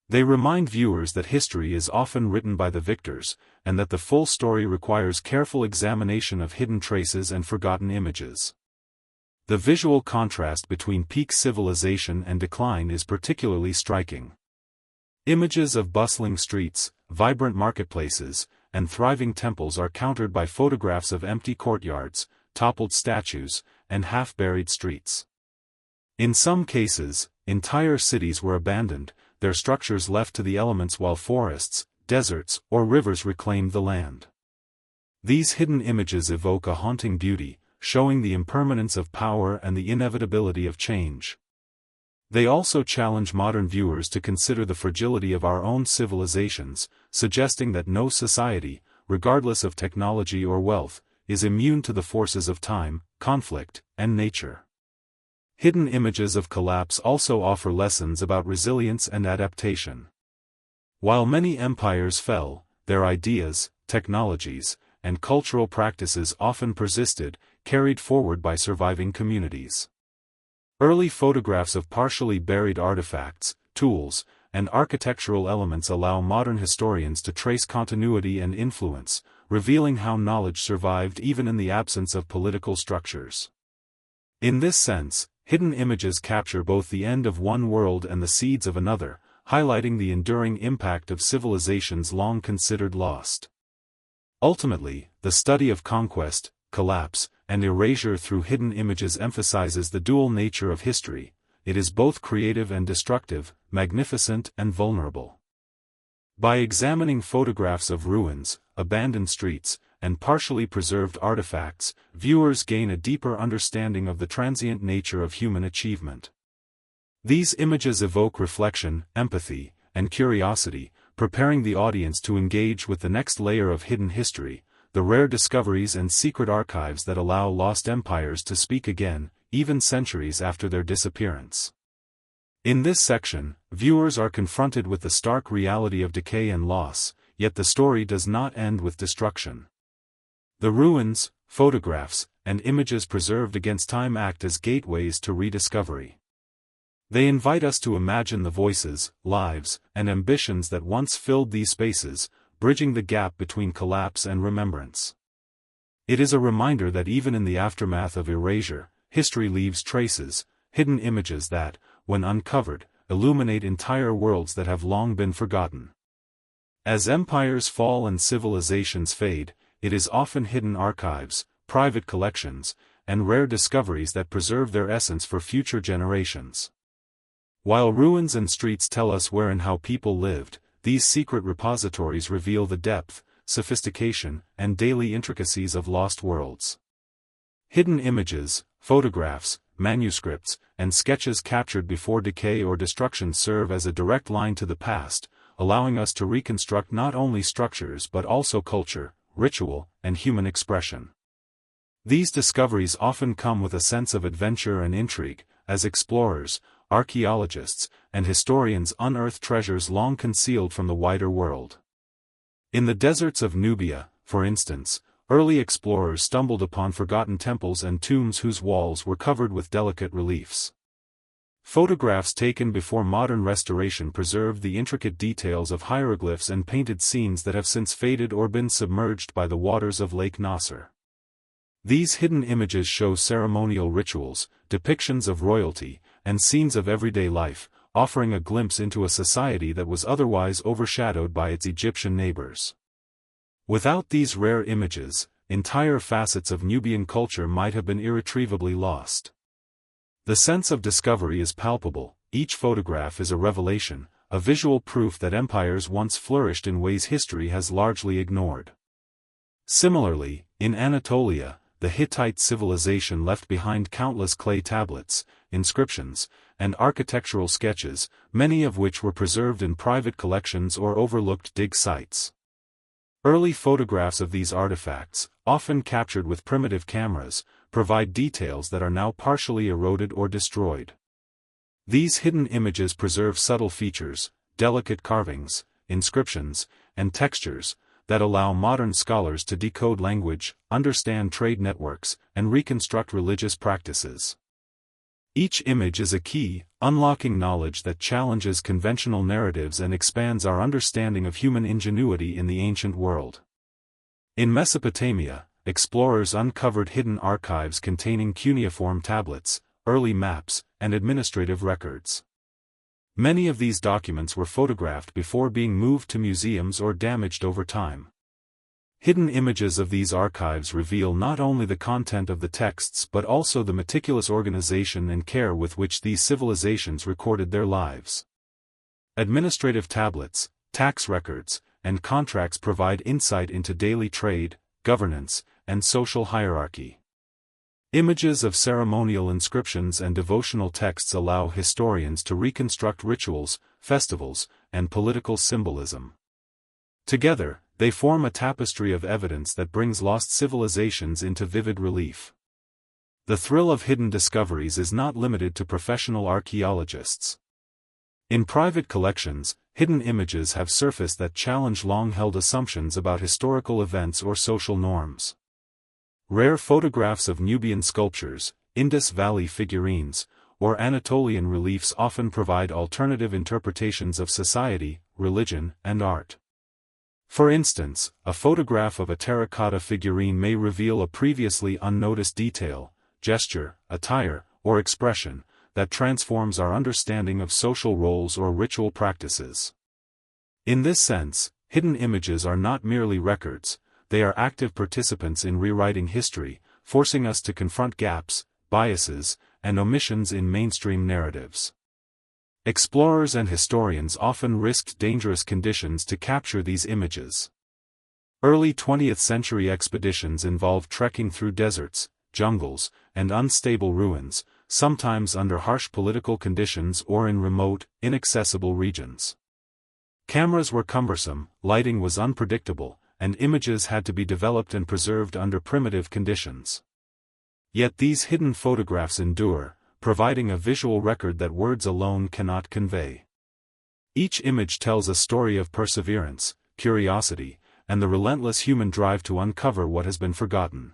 They remind viewers that history is often written by the victors, and that the full story requires careful examination of hidden traces and forgotten images. The visual contrast between peak civilization and decline is particularly striking. Images of bustling streets, vibrant marketplaces, and thriving temples are countered by photographs of empty courtyards, toppled statues, and half-buried streets. In some cases, entire cities were abandoned, their structures left to the elements while forests, deserts, or rivers reclaimed the land. These hidden images evoke a haunting beauty, showing the impermanence of power and the inevitability of change. They also challenge modern viewers to consider the fragility of our own civilizations, suggesting that no society, regardless of technology or wealth, is immune to the forces of time, conflict, and nature. Hidden images of collapse also offer lessons about resilience and adaptation. While many empires fell, their ideas, technologies, and cultural practices often persisted, carried forward by surviving communities. Early photographs of partially buried artifacts, tools, and architectural elements allow modern historians to trace continuity and influence, revealing how knowledge survived even in the absence of political structures. In this sense, hidden images capture both the end of one world and the seeds of another, highlighting the enduring impact of civilizations long considered lost. Ultimately, the study of conquest, collapse, and erasure through hidden images emphasizes the dual nature of history. It is both creative and destructive, magnificent and vulnerable. By examining photographs of ruins, abandoned streets, and partially preserved artifacts, viewers gain a deeper understanding of the transient nature of human achievement. These images evoke reflection, empathy, and curiosity, preparing the audience to engage with the next layer of hidden history, the rare discoveries and secret archives that allow lost empires to speak again, even centuries after their disappearance. In this section, viewers are confronted with the stark reality of decay and loss, yet the story does not end with destruction. The ruins, photographs, and images preserved against time act as gateways to rediscovery. They invite us to imagine the voices, lives, and ambitions that once filled these spaces, bridging the gap between collapse and remembrance. It is a reminder that even in the aftermath of erasure, history leaves traces, hidden images that, when uncovered, illuminate entire worlds that have long been forgotten. As empires fall and civilizations fade, it is often hidden archives, private collections, and rare discoveries that preserve their essence for future generations. While ruins and streets tell us where and how people lived, these secret repositories reveal the depth, sophistication, and daily intricacies of lost worlds. Hidden images, photographs, manuscripts, and sketches captured before decay or destruction serve as a direct line to the past, allowing us to reconstruct not only structures but also culture, ritual, and human expression. These discoveries often come with a sense of adventure and intrigue, as explorers, archaeologists, and historians unearth treasures long concealed from the wider world. In the deserts of Nubia, for instance, early explorers stumbled upon forgotten temples and tombs whose walls were covered with delicate reliefs. Photographs taken before modern restoration preserved the intricate details of hieroglyphs and painted scenes that have since faded or been submerged by the waters of Lake Nasser. These hidden images show ceremonial rituals, depictions of royalty, and scenes of everyday life, offering a glimpse into a society that was otherwise overshadowed by its Egyptian neighbors. Without these rare images, entire facets of Nubian culture might have been irretrievably lost. The sense of discovery is palpable, each photograph is a revelation, a visual proof that empires once flourished in ways history has largely ignored. Similarly, in Anatolia, the Hittite civilization left behind countless clay tablets, inscriptions, and architectural sketches, many of which were preserved in private collections or overlooked dig sites. Early photographs of these artifacts, often captured with primitive cameras, provide details that are now partially eroded or destroyed. These hidden images preserve subtle features, delicate carvings, inscriptions, and textures, that allow modern scholars to decode language, understand trade networks, and reconstruct religious practices. Each image is a key, unlocking knowledge that challenges conventional narratives and expands our understanding of human ingenuity in the ancient world. In Mesopotamia, explorers uncovered hidden archives containing cuneiform tablets, early maps, and administrative records. Many of these documents were photographed before being moved to museums or damaged over time. Hidden images of these archives reveal not only the content of the texts but also the meticulous organization and care with which these civilizations recorded their lives. Administrative tablets, tax records, and contracts provide insight into daily trade, governance, and social hierarchy. Images of ceremonial inscriptions and devotional texts allow historians to reconstruct rituals, festivals, and political symbolism. Together, they form a tapestry of evidence that brings lost civilizations into vivid relief. The thrill of hidden discoveries is not limited to professional archaeologists. In private collections, hidden images have surfaced that challenge long-held assumptions about historical events or social norms. Rare photographs of Nubian sculptures, Indus Valley figurines, or Anatolian reliefs often provide alternative interpretations of society, religion, and art. For instance, a photograph of a terracotta figurine may reveal a previously unnoticed detail, gesture, attire, or expression, that transforms our understanding of social roles or ritual practices. In this sense, hidden images are not merely records, they are active participants in rewriting history, forcing us to confront gaps, biases, and omissions in mainstream narratives. Explorers and historians often risked dangerous conditions to capture these images. Early 20th century expeditions involved trekking through deserts, jungles, and unstable ruins, sometimes under harsh political conditions or in remote, inaccessible regions. Cameras were cumbersome, lighting was unpredictable, and images had to be developed and preserved under primitive conditions. Yet these hidden photographs endure, providing a visual record that words alone cannot convey. Each image tells a story of perseverance, curiosity, and the relentless human drive to uncover what has been forgotten.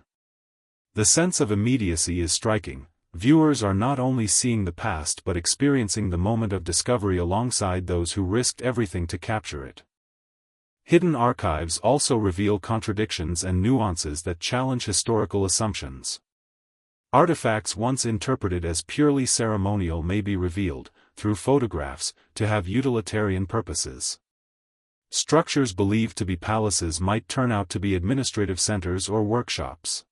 The sense of immediacy is striking. Viewers are not only seeing the past but experiencing the moment of discovery alongside those who risked everything to capture it. Hidden archives also reveal contradictions and nuances that challenge historical assumptions. Artifacts once interpreted as purely ceremonial may be revealed, through photographs, to have utilitarian purposes. Structures believed to be palaces might turn out to be administrative centers or workshops.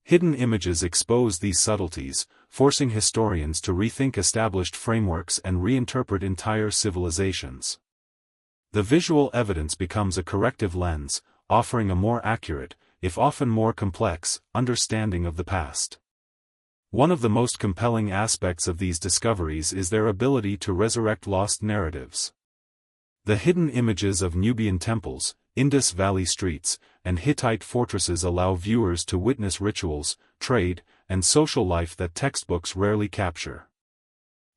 Hidden images expose these subtleties, forcing historians to rethink established frameworks and reinterpret entire civilizations. The visual evidence becomes a corrective lens, offering a more accurate, if often more complex, understanding of the past. One of the most compelling aspects of these discoveries is their ability to resurrect lost narratives. The hidden images of Nubian temples, Indus Valley streets, and Hittite fortresses allow viewers to witness rituals, trade, and social life that textbooks rarely capture.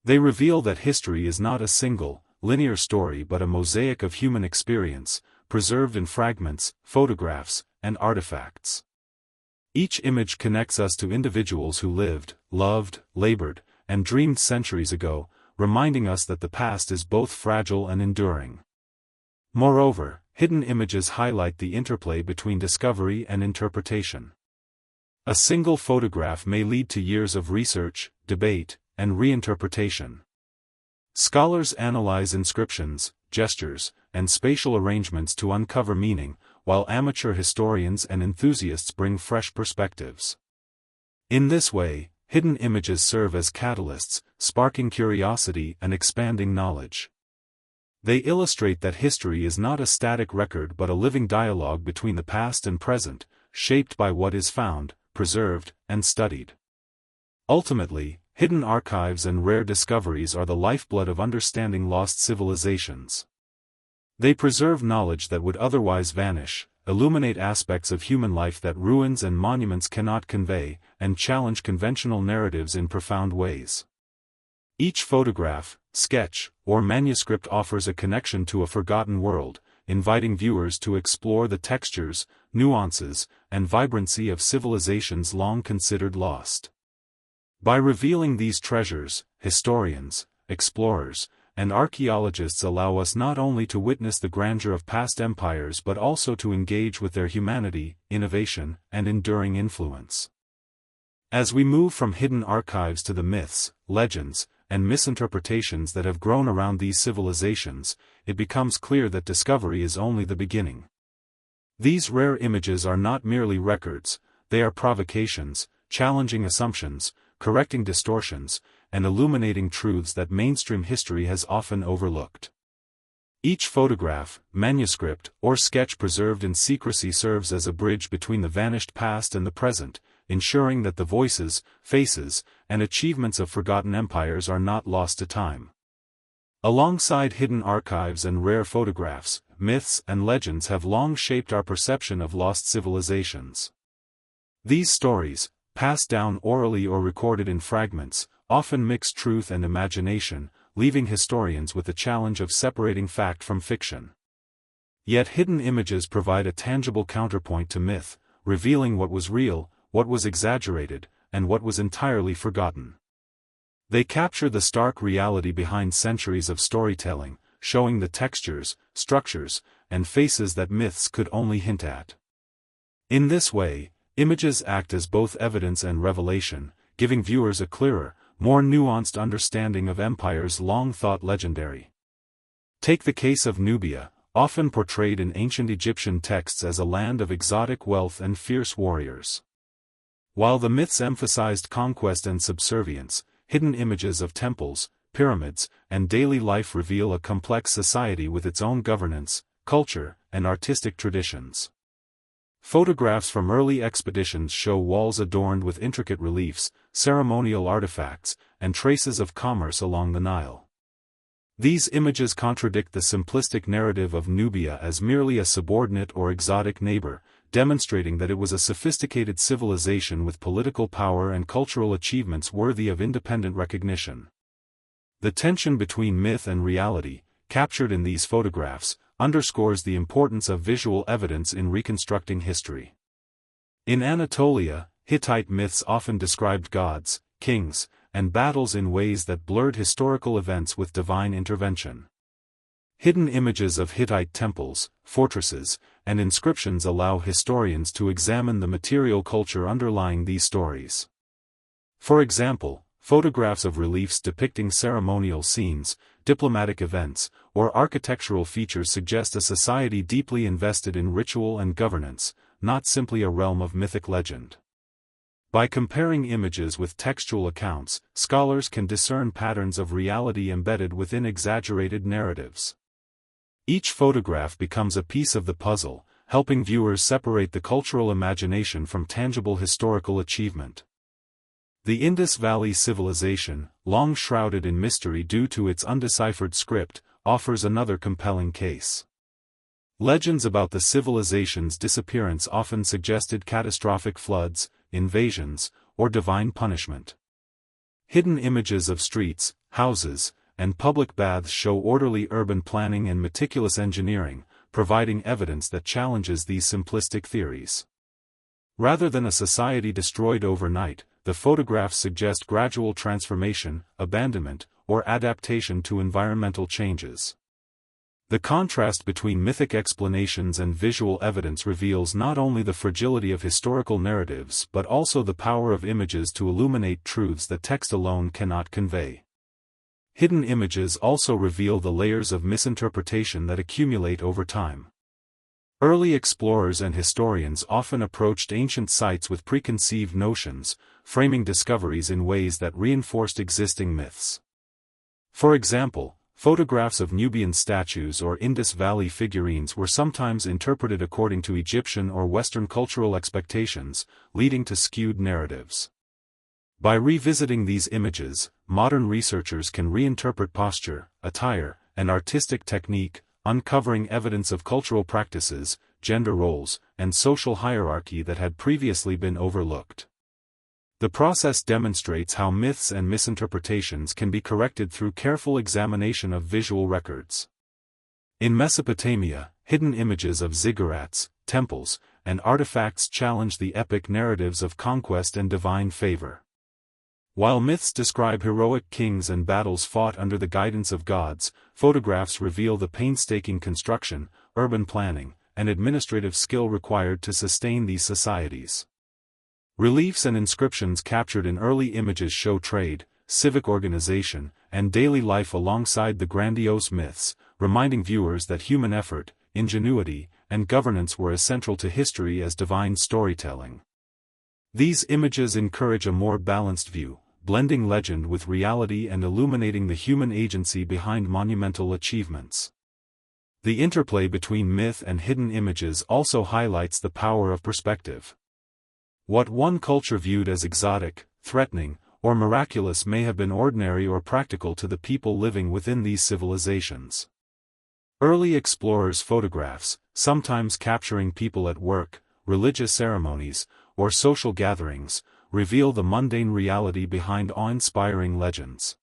They reveal that history is not a single, linear story but a mosaic of human experience, preserved in fragments, photographs, and artifacts. Each image connects us to individuals who lived, loved, labored, and dreamed centuries ago, reminding us that the past is both fragile and enduring. Moreover, hidden images highlight the interplay between discovery and interpretation. A single photograph may lead to years of research, debate, and reinterpretation. Scholars analyze inscriptions, gestures, and spatial arrangements to uncover meaning, while amateur historians and enthusiasts bring fresh perspectives. In this way, hidden images serve as catalysts, sparking curiosity and expanding knowledge. They illustrate that history is not a static record but a living dialogue between the past and present, shaped by what is found, preserved, and studied. Ultimately, hidden archives and rare discoveries are the lifeblood of understanding lost civilizations. They preserve knowledge that would otherwise vanish, illuminate aspects of human life that ruins and monuments cannot convey, and challenge conventional narratives in profound ways. Each photograph, sketch, or manuscript offers a connection to a forgotten world, inviting viewers to explore the textures, nuances, and vibrancy of civilizations long considered lost. By revealing these treasures, historians, explorers, and archaeologists allow us not only to witness the grandeur of past empires but also to engage with their humanity, innovation, and enduring influence. As we move from hidden archives to the myths, legends, and misinterpretations that have grown around these civilizations, it becomes clear that discovery is only the beginning. These rare images are not merely records, they are provocations, challenging assumptions, correcting distortions, and illuminating truths that mainstream history has often overlooked. Each photograph, manuscript, or sketch preserved in secrecy serves as a bridge between the vanished past and the present, ensuring that the voices, faces, and achievements of forgotten empires are not lost to time. Alongside hidden archives and rare photographs, myths and legends have long shaped our perception of lost civilizations. These stories, passed down orally or recorded in fragments, often mix truth and imagination, leaving historians with the challenge of separating fact from fiction. Yet hidden images provide a tangible counterpoint to myth, revealing what was real, what was exaggerated, and what was entirely forgotten. They capture the stark reality behind centuries of storytelling, showing the textures, structures, and faces that myths could only hint at. In this way, images act as both evidence and revelation, giving viewers a clearer, more nuanced understanding of empires long thought legendary. Take the case of Nubia, often portrayed in ancient Egyptian texts as a land of exotic wealth and fierce warriors. While the myths emphasized conquest and subservience, hidden images of temples, pyramids, and daily life reveal a complex society with its own governance, culture, and artistic traditions. Photographs from early expeditions show walls adorned with intricate reliefs, ceremonial artifacts, and traces of commerce along the Nile. These images contradict the simplistic narrative of Nubia as merely a subordinate or exotic neighbor, demonstrating that it was a sophisticated civilization with political power and cultural achievements worthy of independent recognition. The tension between myth and reality, captured in these photographs, underscores the importance of visual evidence in reconstructing history. In Anatolia, Hittite myths often described gods, kings, and battles in ways that blurred historical events with divine intervention. Hidden images of Hittite temples, fortresses, and inscriptions allow historians to examine the material culture underlying these stories. For example, photographs of reliefs depicting ceremonial scenes, diplomatic events, or architectural features suggest a society deeply invested in ritual and governance, not simply a realm of mythic legend. By comparing images with textual accounts, scholars can discern patterns of reality embedded within exaggerated narratives. Each photograph becomes a piece of the puzzle, helping viewers separate the cultural imagination from tangible historical achievement. The Indus Valley Civilization, long shrouded in mystery due to its undeciphered script, offers another compelling case. Legends about the civilization's disappearance often suggested catastrophic floods, invasions, or divine punishment. Hidden images of streets, houses, and public baths show orderly urban planning and meticulous engineering, providing evidence that challenges these simplistic theories. Rather than a society destroyed overnight, the photographs suggest gradual transformation, abandonment, or adaptation to environmental changes. The contrast between mythic explanations and visual evidence reveals not only the fragility of historical narratives but also the power of images to illuminate truths that text alone cannot convey. Hidden images also reveal the layers of misinterpretation that accumulate over time. Early explorers and historians often approached ancient sites with preconceived notions, framing discoveries in ways that reinforced existing myths. For example, photographs of Nubian statues or Indus Valley figurines were sometimes interpreted according to Egyptian or Western cultural expectations, leading to skewed narratives. By revisiting these images, modern researchers can reinterpret posture, attire, and artistic technique, uncovering evidence of cultural practices, gender roles, and social hierarchy that had previously been overlooked. The process demonstrates how myths and misinterpretations can be corrected through careful examination of visual records. In Mesopotamia, hidden images of ziggurats, temples, and artifacts challenge the epic narratives of conquest and divine favor. While myths describe heroic kings and battles fought under the guidance of gods, photographs reveal the painstaking construction, urban planning, and administrative skill required to sustain these societies. Reliefs and inscriptions captured in early images show trade, civic organization, and daily life alongside the grandiose myths, reminding viewers that human effort, ingenuity, and governance were essential to history as divine storytelling. These images encourage a more balanced view, blending legend with reality and illuminating the human agency behind monumental achievements. The interplay between myth and hidden images also highlights the power of perspective. What one culture viewed as exotic, threatening, or miraculous may have been ordinary or practical to the people living within these civilizations. Early explorers' photographs, sometimes capturing people at work, religious ceremonies, or social gatherings, reveal the mundane reality behind awe-inspiring legends.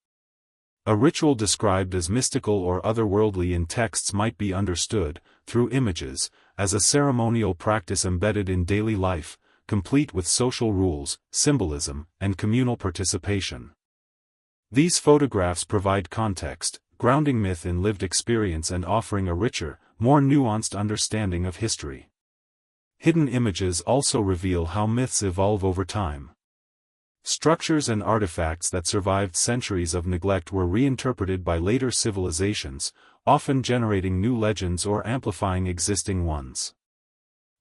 A ritual described as mystical or otherworldly in texts might be understood, through images, as a ceremonial practice embedded in daily life, complete with social rules, symbolism, and communal participation. These photographs provide context, grounding myth in lived experience and offering a richer, more nuanced understanding of history. Hidden images also reveal how myths evolve over time. Structures and artifacts that survived centuries of neglect were reinterpreted by later civilizations, often generating new legends or amplifying existing ones.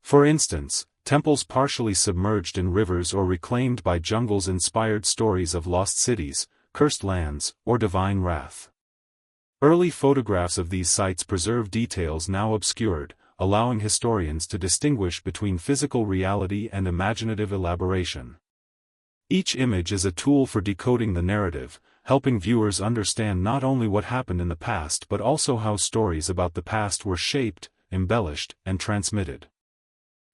For instance, temples partially submerged in rivers or reclaimed by jungles inspired stories of lost cities, cursed lands, or divine wrath. Early photographs of these sites preserve details now obscured, allowing historians to distinguish between physical reality and imaginative elaboration. Each image is a tool for decoding the narrative, helping viewers understand not only what happened in the past but also how stories about the past were shaped, embellished, and transmitted.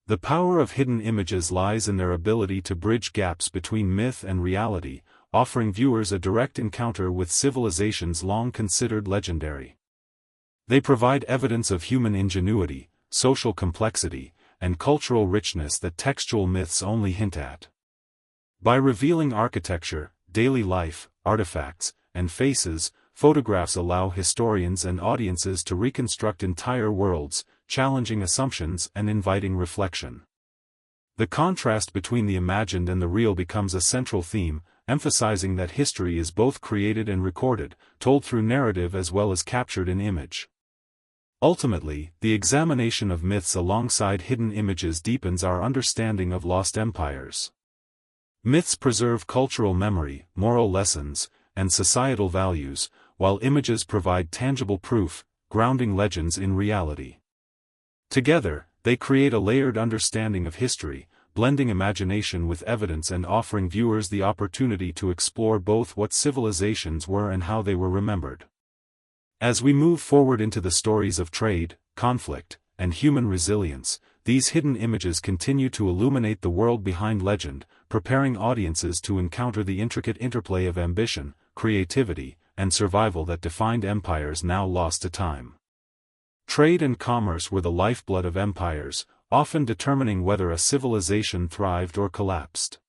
The power of hidden images lies in their ability to bridge gaps between myth and reality, offering viewers a direct encounter with civilizations long considered legendary. They provide evidence of human ingenuity, social complexity, and cultural richness that textual myths only hint at. By revealing architecture, daily life, artifacts, and faces, photographs allow historians and audiences to reconstruct entire worlds, challenging assumptions and inviting reflection. The contrast between the imagined and the real becomes a central theme, emphasizing that history is both created and recorded, told through narrative as well as captured in image. Ultimately, the examination of myths alongside hidden images deepens our understanding of lost empires. Myths preserve cultural memory, moral lessons, and societal values, while images provide tangible proof, grounding legends in reality. Together, they create a layered understanding of history, blending imagination with evidence and offering viewers the opportunity to explore both what civilizations were and how they were remembered. As we move forward into the stories of trade, conflict, and human resilience, these hidden images continue to illuminate the world behind legend, preparing audiences to encounter the intricate interplay of ambition, creativity, and survival that defined empires now lost to time. Trade and commerce were the lifeblood of empires, often determining whether a civilization thrived or collapsed.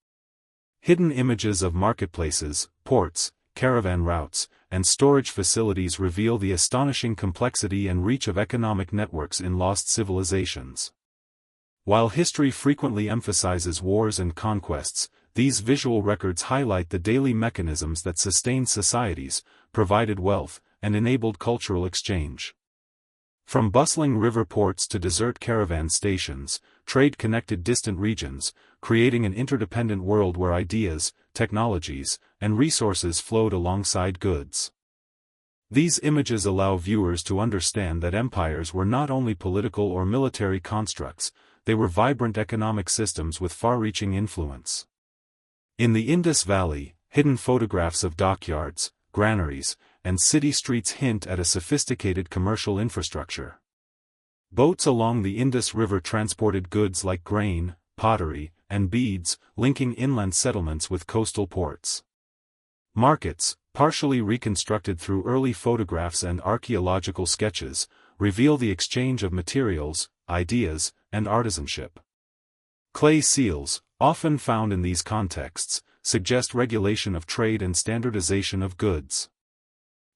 Hidden images of marketplaces, ports, caravan routes, and storage facilities reveal the astonishing complexity and reach of economic networks in lost civilizations. While history frequently emphasizes wars and conquests, these visual records highlight the daily mechanisms that sustained societies, provided wealth, and enabled cultural exchange. From bustling river ports to desert caravan stations, trade connected distant regions, creating an interdependent world where ideas, technologies, and resources flowed alongside goods. These images allow viewers to understand that empires were not only political or military constructs, they were vibrant economic systems with far-reaching influence. In the Indus Valley, hidden photographs of dockyards, granaries, and city streets hint at a sophisticated commercial infrastructure. Boats along the Indus River transported goods like grain, pottery, and beads, linking inland settlements with coastal ports. Markets, partially reconstructed through early photographs and archaeological sketches, reveal the exchange of materials, ideas, and artisanship. Clay seals, often found in these contexts, suggest regulation of trade and standardization of goods.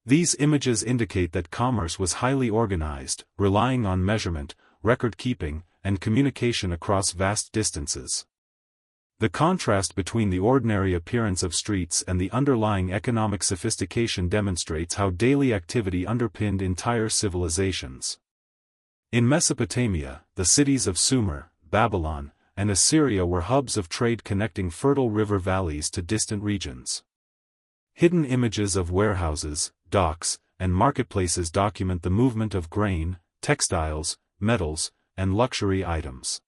These images indicate that commerce was highly organized, relying on measurement, record-keeping, and communication across vast distances. The contrast between the ordinary appearance of streets and the underlying economic sophistication demonstrates how daily activity underpinned entire civilizations. In Mesopotamia, the cities of Sumer, Babylon, and Assyria were hubs of trade connecting fertile river valleys to distant regions. Hidden images of warehouses, docks, and marketplaces document the movement of grain, textiles, metals, and luxury items.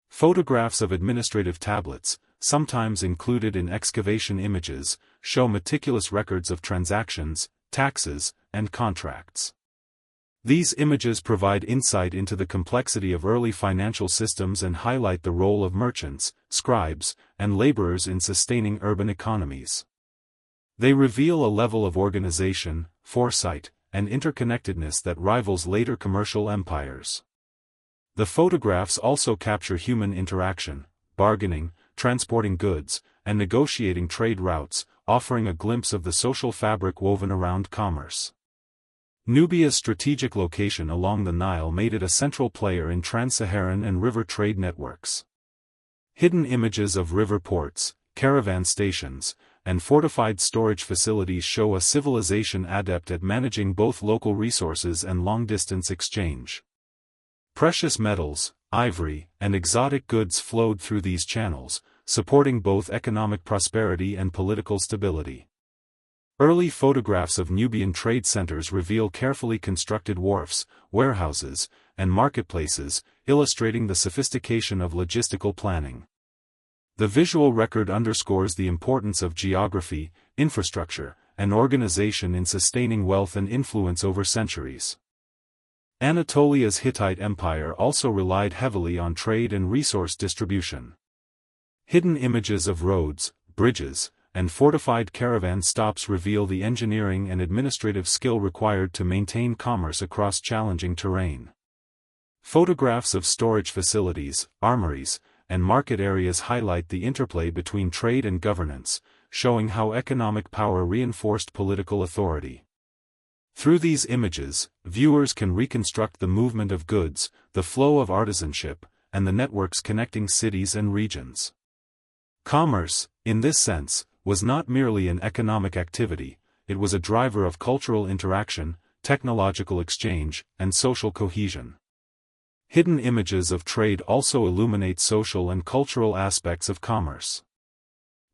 Photographs of administrative tablets, sometimes included in excavation images, show meticulous records of transactions, taxes, and contracts. These images provide insight into the complexity of early financial systems and highlight the role of merchants, scribes, and laborers in sustaining urban economies. They reveal a level of organization, foresight, and interconnectedness that rivals later commercial empires. The photographs also capture human interaction, bargaining, transporting goods, and negotiating trade routes, offering a glimpse of the social fabric woven around commerce. Nubia's strategic location along the Nile made it a central player in trans-Saharan and river trade networks. Hidden images of river ports, caravan stations, and fortified storage facilities show a civilization adept at managing both local resources and long-distance exchange. Precious metals, ivory, and exotic goods flowed through these channels, supporting both economic prosperity and political stability. Early photographs of Nubian trade centers reveal carefully constructed wharfs, warehouses, and marketplaces, illustrating the sophistication of logistical planning. The visual record underscores the importance of geography, infrastructure, and organization in sustaining wealth and influence over centuries. Anatolia's Hittite Empire also relied heavily on trade and resource distribution. Hidden images of roads, bridges, and fortified caravan stops reveal the engineering and administrative skill required to maintain commerce across challenging terrain. Photographs of storage facilities, armories, and market areas highlight the interplay between trade and governance, showing how economic power reinforced political authority. Through these images, viewers can reconstruct the movement of goods, the flow of artisanship, and the networks connecting cities and regions. Commerce, in this sense, was not merely an economic activity, it was a driver of cultural interaction, technological exchange, and social cohesion. Hidden images of trade also illuminate social and cultural aspects of commerce.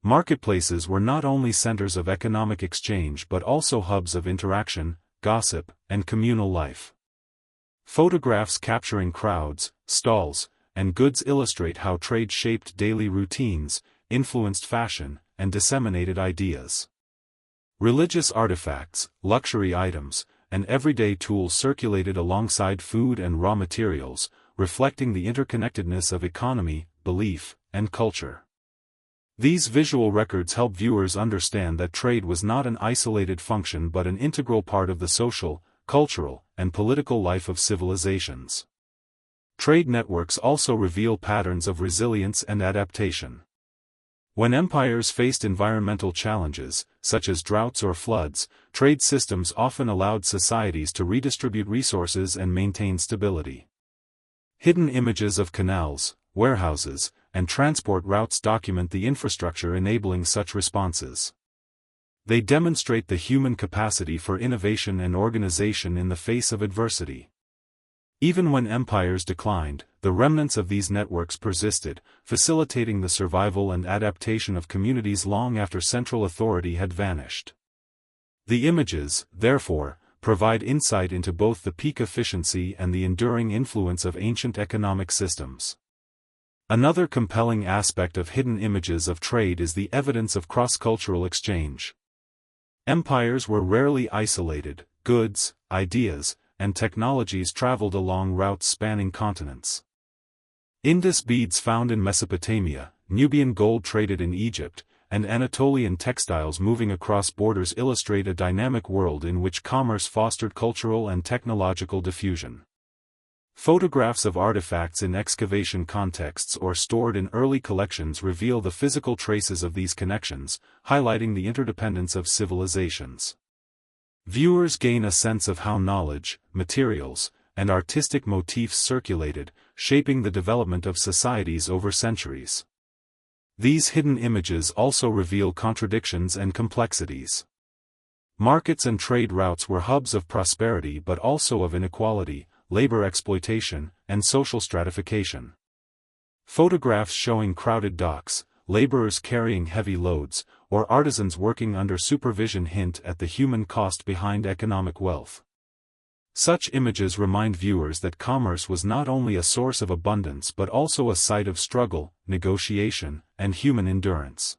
Marketplaces were not only centers of economic exchange but also hubs of interaction, gossip, and communal life. Photographs capturing crowds, stalls, and goods illustrate how trade shaped daily routines, influenced fashion, and disseminated ideas. Religious artifacts, luxury items, and everyday tools circulated alongside food and raw materials, reflecting the interconnectedness of economy, belief, and culture. These visual records help viewers understand that trade was not an isolated function but an integral part of the social, cultural, and political life of civilizations. Trade networks also reveal patterns of resilience and adaptation. When empires faced environmental challenges, such as droughts or floods, trade systems often allowed societies to redistribute resources and maintain stability. Hidden images of canals, warehouses, and transport routes document the infrastructure enabling such responses. They demonstrate the human capacity for innovation and organization in the face of adversity. Even when empires declined, the remnants of these networks persisted, facilitating the survival and adaptation of communities long after central authority had vanished. The images, therefore, provide insight into both the peak efficiency and the enduring influence of ancient economic systems. Another compelling aspect of hidden images of trade is the evidence of cross-cultural exchange. Empires were rarely isolated, goods, ideas, and technologies traveled along routes spanning continents. Indus beads found in Mesopotamia, Nubian gold traded in Egypt, and Anatolian textiles moving across borders illustrate a dynamic world in which commerce fostered cultural and technological diffusion. Photographs of artifacts in excavation contexts or stored in early collections reveal the physical traces of these connections, highlighting the interdependence of civilizations. Viewers gain a sense of how knowledge, materials, and artistic motifs circulated, shaping the development of societies over centuries. These hidden images also reveal contradictions and complexities. Markets and trade routes were hubs of prosperity but also of inequality, labor exploitation, and social stratification. Photographs showing crowded docks, laborers carrying heavy loads, or artisans working under supervision hint at the human cost behind economic wealth. Such images remind viewers that commerce was not only a source of abundance but also a site of struggle, negotiation, and human endurance.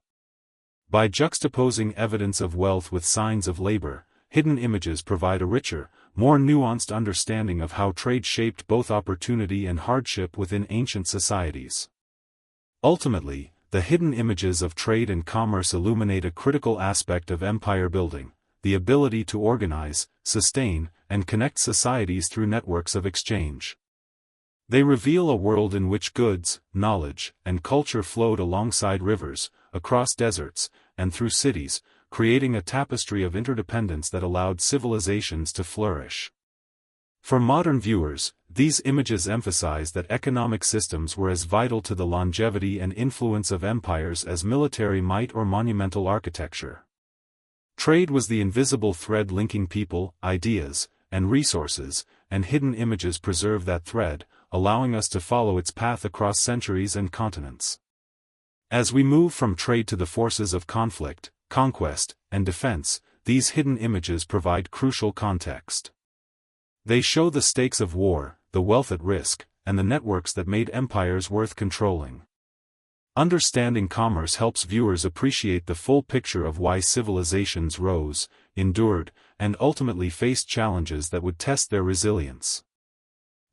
By juxtaposing evidence of wealth with signs of labor, hidden images provide a richer, more nuanced understanding of how trade shaped both opportunity and hardship within ancient societies. Ultimately, the hidden images of trade and commerce illuminate a critical aspect of empire building, the ability to organize, sustain, and connect societies through networks of exchange. They reveal a world in which goods, knowledge, and culture flowed alongside rivers, across deserts, and through cities, creating a tapestry of interdependence that allowed civilizations to flourish. For modern viewers, these images emphasize that economic systems were as vital to the longevity and influence of empires as military might or monumental architecture. Trade was the invisible thread linking people, ideas, and resources, and hidden images preserve that thread, allowing us to follow its path across centuries and continents. As we move from trade to the forces of conflict, conquest, and defense, these hidden images provide crucial context. They show the stakes of war, the wealth at risk, and the networks that made empires worth controlling. Understanding commerce helps viewers appreciate the full picture of why civilizations rose, endured, and ultimately faced challenges that would test their resilience.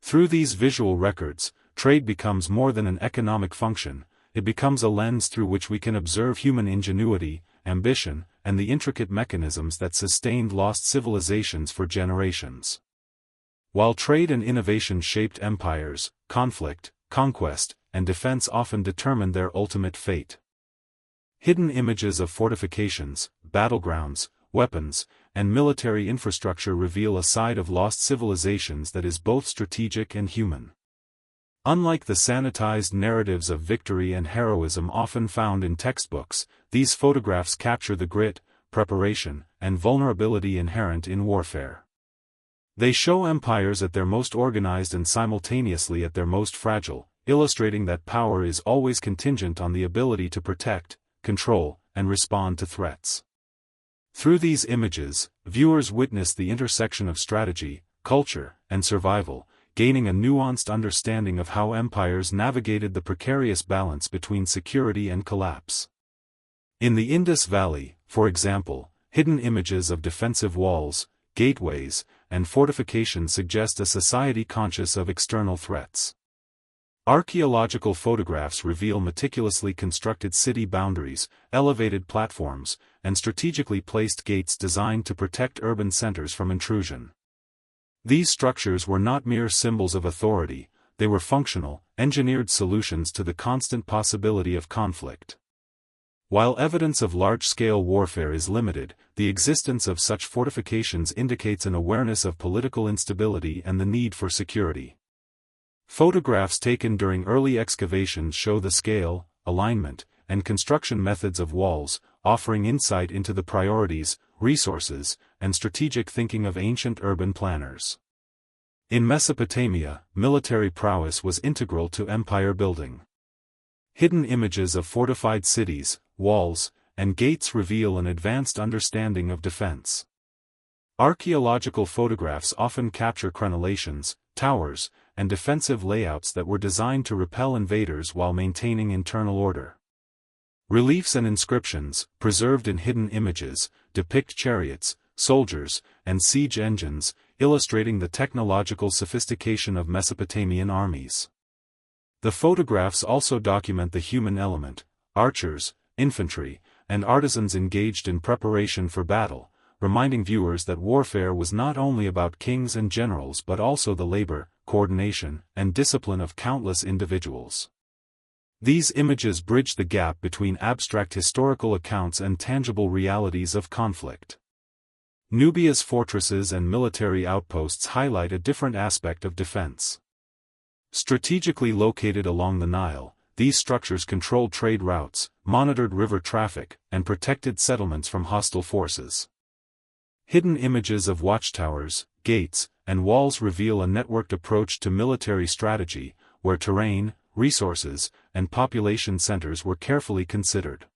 Through these visual records, trade becomes more than an economic function, it becomes a lens through which we can observe human ingenuity, ambition, and the intricate mechanisms that sustained lost civilizations for generations. While trade and innovation shaped empires, conflict, conquest, and defense often determined their ultimate fate. Hidden images of fortifications, battlegrounds, weapons, and military infrastructure reveal a side of lost civilizations that is both strategic and human. Unlike the sanitized narratives of victory and heroism often found in textbooks, these photographs capture the grit, preparation, and vulnerability inherent in warfare. They show empires at their most organized and simultaneously at their most fragile, illustrating that power is always contingent on the ability to protect, control, and respond to threats. Through these images, viewers witness the intersection of strategy, culture, and survival, gaining a nuanced understanding of how empires navigated the precarious balance between security and collapse. In the Indus Valley, for example, hidden images of defensive walls, gateways, and fortifications suggest a society conscious of external threats. Archaeological photographs reveal meticulously constructed city boundaries, elevated platforms, and strategically placed gates designed to protect urban centers from intrusion. These structures were not mere symbols of authority, they were functional, engineered solutions to the constant possibility of conflict. While evidence of large-scale warfare is limited, the existence of such fortifications indicates an awareness of political instability and the need for security. Photographs taken during early excavations show the scale, alignment, and construction methods of walls, offering insight into the priorities, resources, and strategic thinking of ancient urban planners. In Mesopotamia, military prowess was integral to empire building. Hidden images of fortified cities, walls, and gates reveal an advanced understanding of defense. Archaeological photographs often capture crenellations, towers, and defensive layouts that were designed to repel invaders while maintaining internal order. Reliefs and inscriptions, preserved in hidden images, depict chariots, soldiers, and siege engines, illustrating the technological sophistication of Mesopotamian armies. The photographs also document the human element: archers, infantry, and artisans engaged in preparation for battle, reminding viewers that warfare was not only about kings and generals but also the labor, coordination, and discipline of countless individuals. These images bridge the gap between abstract historical accounts and tangible realities of conflict. Nubia's fortresses and military outposts highlight a different aspect of defense. Strategically located along the Nile, these structures controlled trade routes, monitored river traffic, and protected settlements from hostile forces. Hidden images of watchtowers, gates, and walls reveal a networked approach to military strategy, where terrain, resources, and population centers were carefully considered.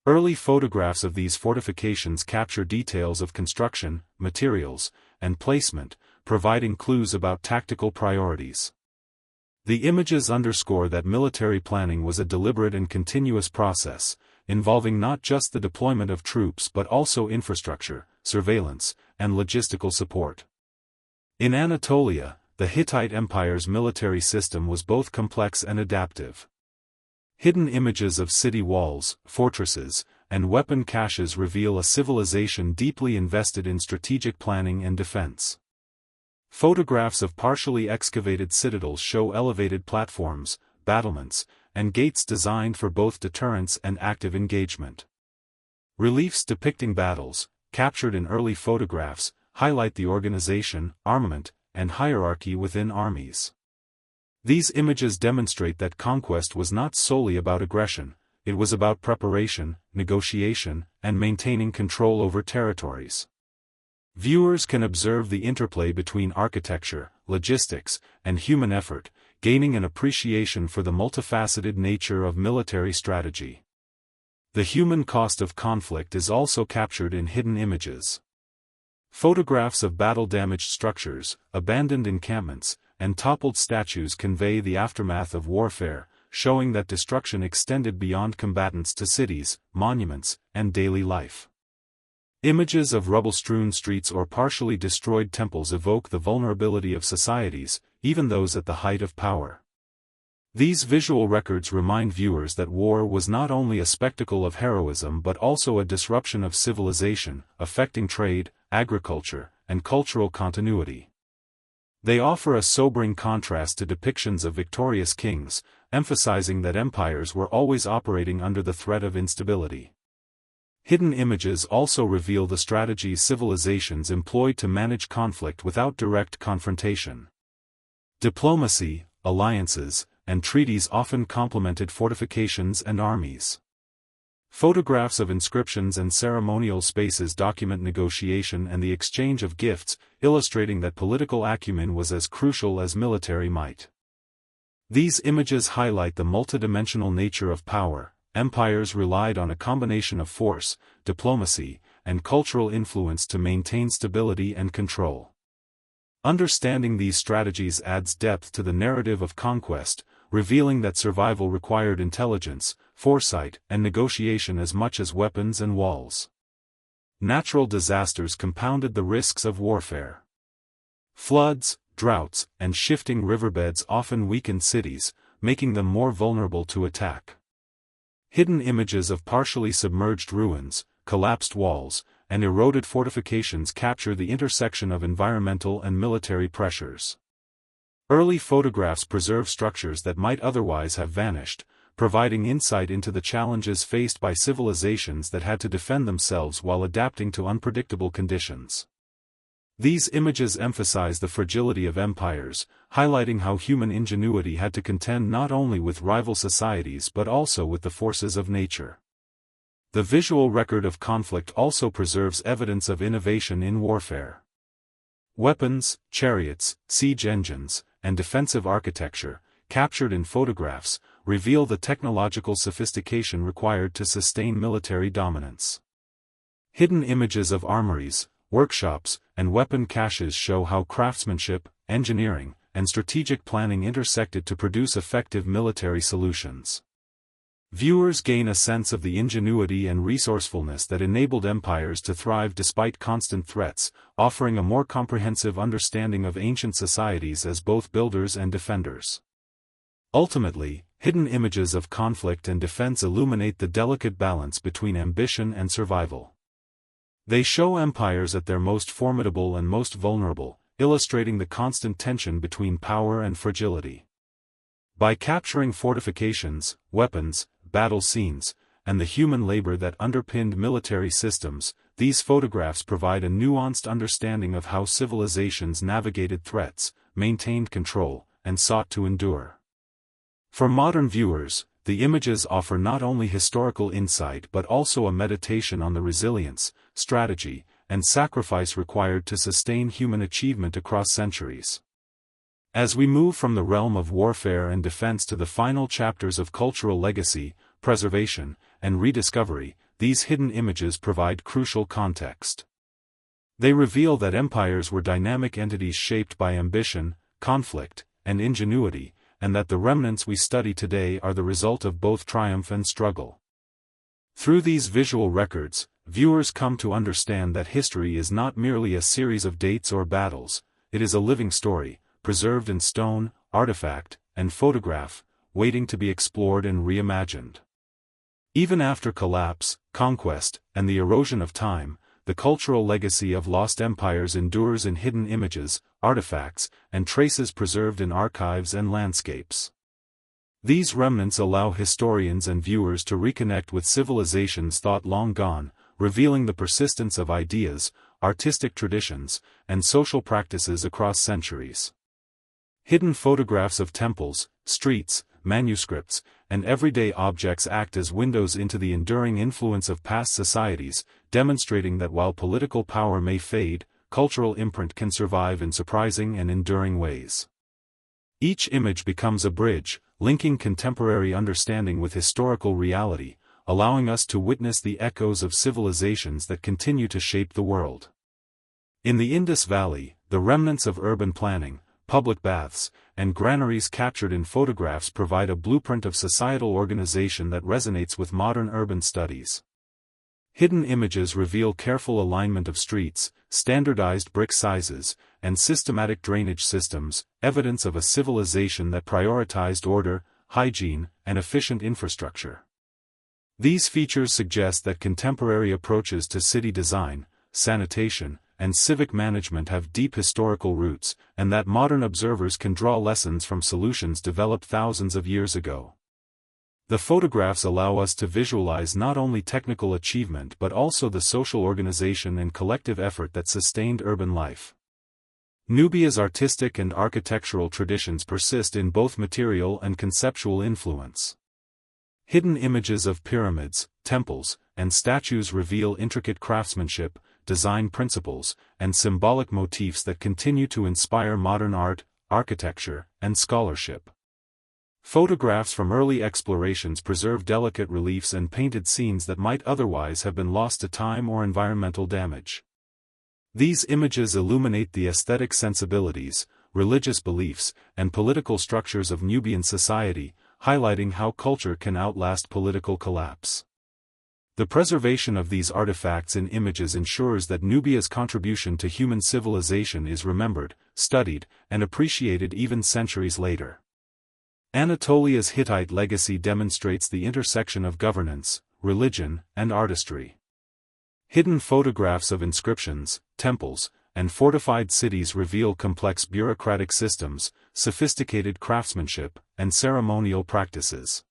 Early photographs of these fortifications capture details of construction, materials, and placement, providing clues about tactical priorities. The images underscore that military planning was a deliberate and continuous process, involving not just the deployment of troops but also infrastructure, surveillance, and logistical support. In Anatolia, the Hittite Empire's military system was both complex and adaptive. Hidden images of city walls, fortresses, and weapon caches reveal a civilization deeply invested in strategic planning and defense. Photographs of partially excavated citadels show elevated platforms, battlements, and gates designed for both deterrence and active engagement. Reliefs depicting battles, captured in early photographs, highlight the organization, armament, and hierarchy within armies. These images demonstrate that conquest was not solely about aggression, it was about preparation, negotiation, and maintaining control over territories. Viewers can observe the interplay between architecture, logistics, and human effort, gaining an appreciation for the multifaceted nature of military strategy. The human cost of conflict is also captured in hidden images. Photographs of battle-damaged structures, abandoned encampments, and toppled statues convey the aftermath of warfare, showing that destruction extended beyond combatants to cities, monuments, and daily life. Images of rubble-strewn streets or partially destroyed temples evoke the vulnerability of societies, even those at the height of power. These visual records remind viewers that war was not only a spectacle of heroism but also a disruption of civilization, affecting trade, agriculture, and cultural continuity. They offer a sobering contrast to depictions of victorious kings, emphasizing that empires were always operating under the threat of instability. Hidden images also reveal the strategies civilizations employed to manage conflict without direct confrontation. Diplomacy, alliances, and treaties often complemented fortifications and armies. Photographs of inscriptions and ceremonial spaces document negotiation and the exchange of gifts, illustrating that political acumen was as crucial as military might. These images highlight the multidimensional nature of power. Empires relied on a combination of force, diplomacy, and cultural influence to maintain stability and control. Understanding these strategies adds depth to the narrative of conquest, revealing that survival required intelligence, foresight, and negotiation as much as weapons and walls. Natural disasters compounded the risks of warfare. Floods, droughts, and shifting riverbeds often weakened cities, making them more vulnerable to attack. Hidden images of partially submerged ruins, collapsed walls, and eroded fortifications capture the intersection of environmental and military pressures. Early photographs preserve structures that might otherwise have vanished, providing insight into the challenges faced by civilizations that had to defend themselves while adapting to unpredictable conditions. These images emphasize the fragility of empires, highlighting how human ingenuity had to contend not only with rival societies but also with the forces of nature. The visual record of conflict also preserves evidence of innovation in warfare. Weapons, chariots, siege engines, and defensive architecture, captured in photographs, reveal the technological sophistication required to sustain military dominance. Hidden images of armories, workshops, and weapon caches show how craftsmanship, engineering, and strategic planning intersected to produce effective military solutions. Viewers gain a sense of the ingenuity and resourcefulness that enabled empires to thrive despite constant threats, offering a more comprehensive understanding of ancient societies as both builders and defenders. Ultimately, hidden images of conflict and defense illuminate the delicate balance between ambition and survival. They show empires at their most formidable and most vulnerable, illustrating the constant tension between power and fragility. By capturing fortifications, weapons, battle scenes, and the human labor that underpinned military systems, these photographs provide a nuanced understanding of how civilizations navigated threats, maintained control, and sought to endure. For modern viewers, the images offer not only historical insight but also a meditation on the resilience, strategy, and sacrifice required to sustain human achievement across centuries. As we move from the realm of warfare and defense to the final chapters of cultural legacy, preservation, and rediscovery, these hidden images provide crucial context. They reveal that empires were dynamic entities shaped by ambition, conflict, and ingenuity, and that the remnants we study today are the result of both triumph and struggle. Through these visual records, viewers come to understand that history is not merely a series of dates or battles, it is a living story, preserved in stone, artifact, and photograph, waiting to be explored and reimagined. Even after collapse, conquest, and the erosion of time, the cultural legacy of lost empires endures in hidden images, artifacts, and traces preserved in archives and landscapes. These remnants allow historians and viewers to reconnect with civilizations thought long gone, revealing the persistence of ideas, artistic traditions, and social practices across centuries. Hidden photographs of temples, streets, manuscripts, and everyday objects act as windows into the enduring influence of past societies, demonstrating that while political power may fade, cultural imprint can survive in surprising and enduring ways. Each image becomes a bridge, linking contemporary understanding with historical reality, allowing us to witness the echoes of civilizations that continue to shape the world. In the Indus Valley, the remnants of urban planning, public baths, and granaries captured in photographs provide a blueprint of societal organization that resonates with modern urban studies. Hidden images reveal careful alignment of streets, standardized brick sizes, and systematic drainage systems, evidence of a civilization that prioritized order, hygiene, and efficient infrastructure. These features suggest that contemporary approaches to city design, sanitation, and civic management have deep historical roots, and that modern observers can draw lessons from solutions developed thousands of years ago. The photographs allow us to visualize not only technical achievement but also the social organization and collective effort that sustained urban life. Nubia's artistic and architectural traditions persist in both material and conceptual influence. Hidden images of pyramids, temples, and statues reveal intricate craftsmanship, design principles, and symbolic motifs that continue to inspire modern art, architecture, and scholarship. Photographs from early explorations preserve delicate reliefs and painted scenes that might otherwise have been lost to time or environmental damage. These images illuminate the aesthetic sensibilities, religious beliefs, and political structures of Nubian society, highlighting how culture can outlast political collapse. The preservation of these artifacts in images ensures that Nubia's contribution to human civilization is remembered, studied, and appreciated even centuries later. Anatolia's Hittite legacy demonstrates the intersection of governance, religion, and artistry. Hidden photographs of inscriptions, temples, and fortified cities reveal complex bureaucratic systems, sophisticated craftsmanship, and ceremonial practices.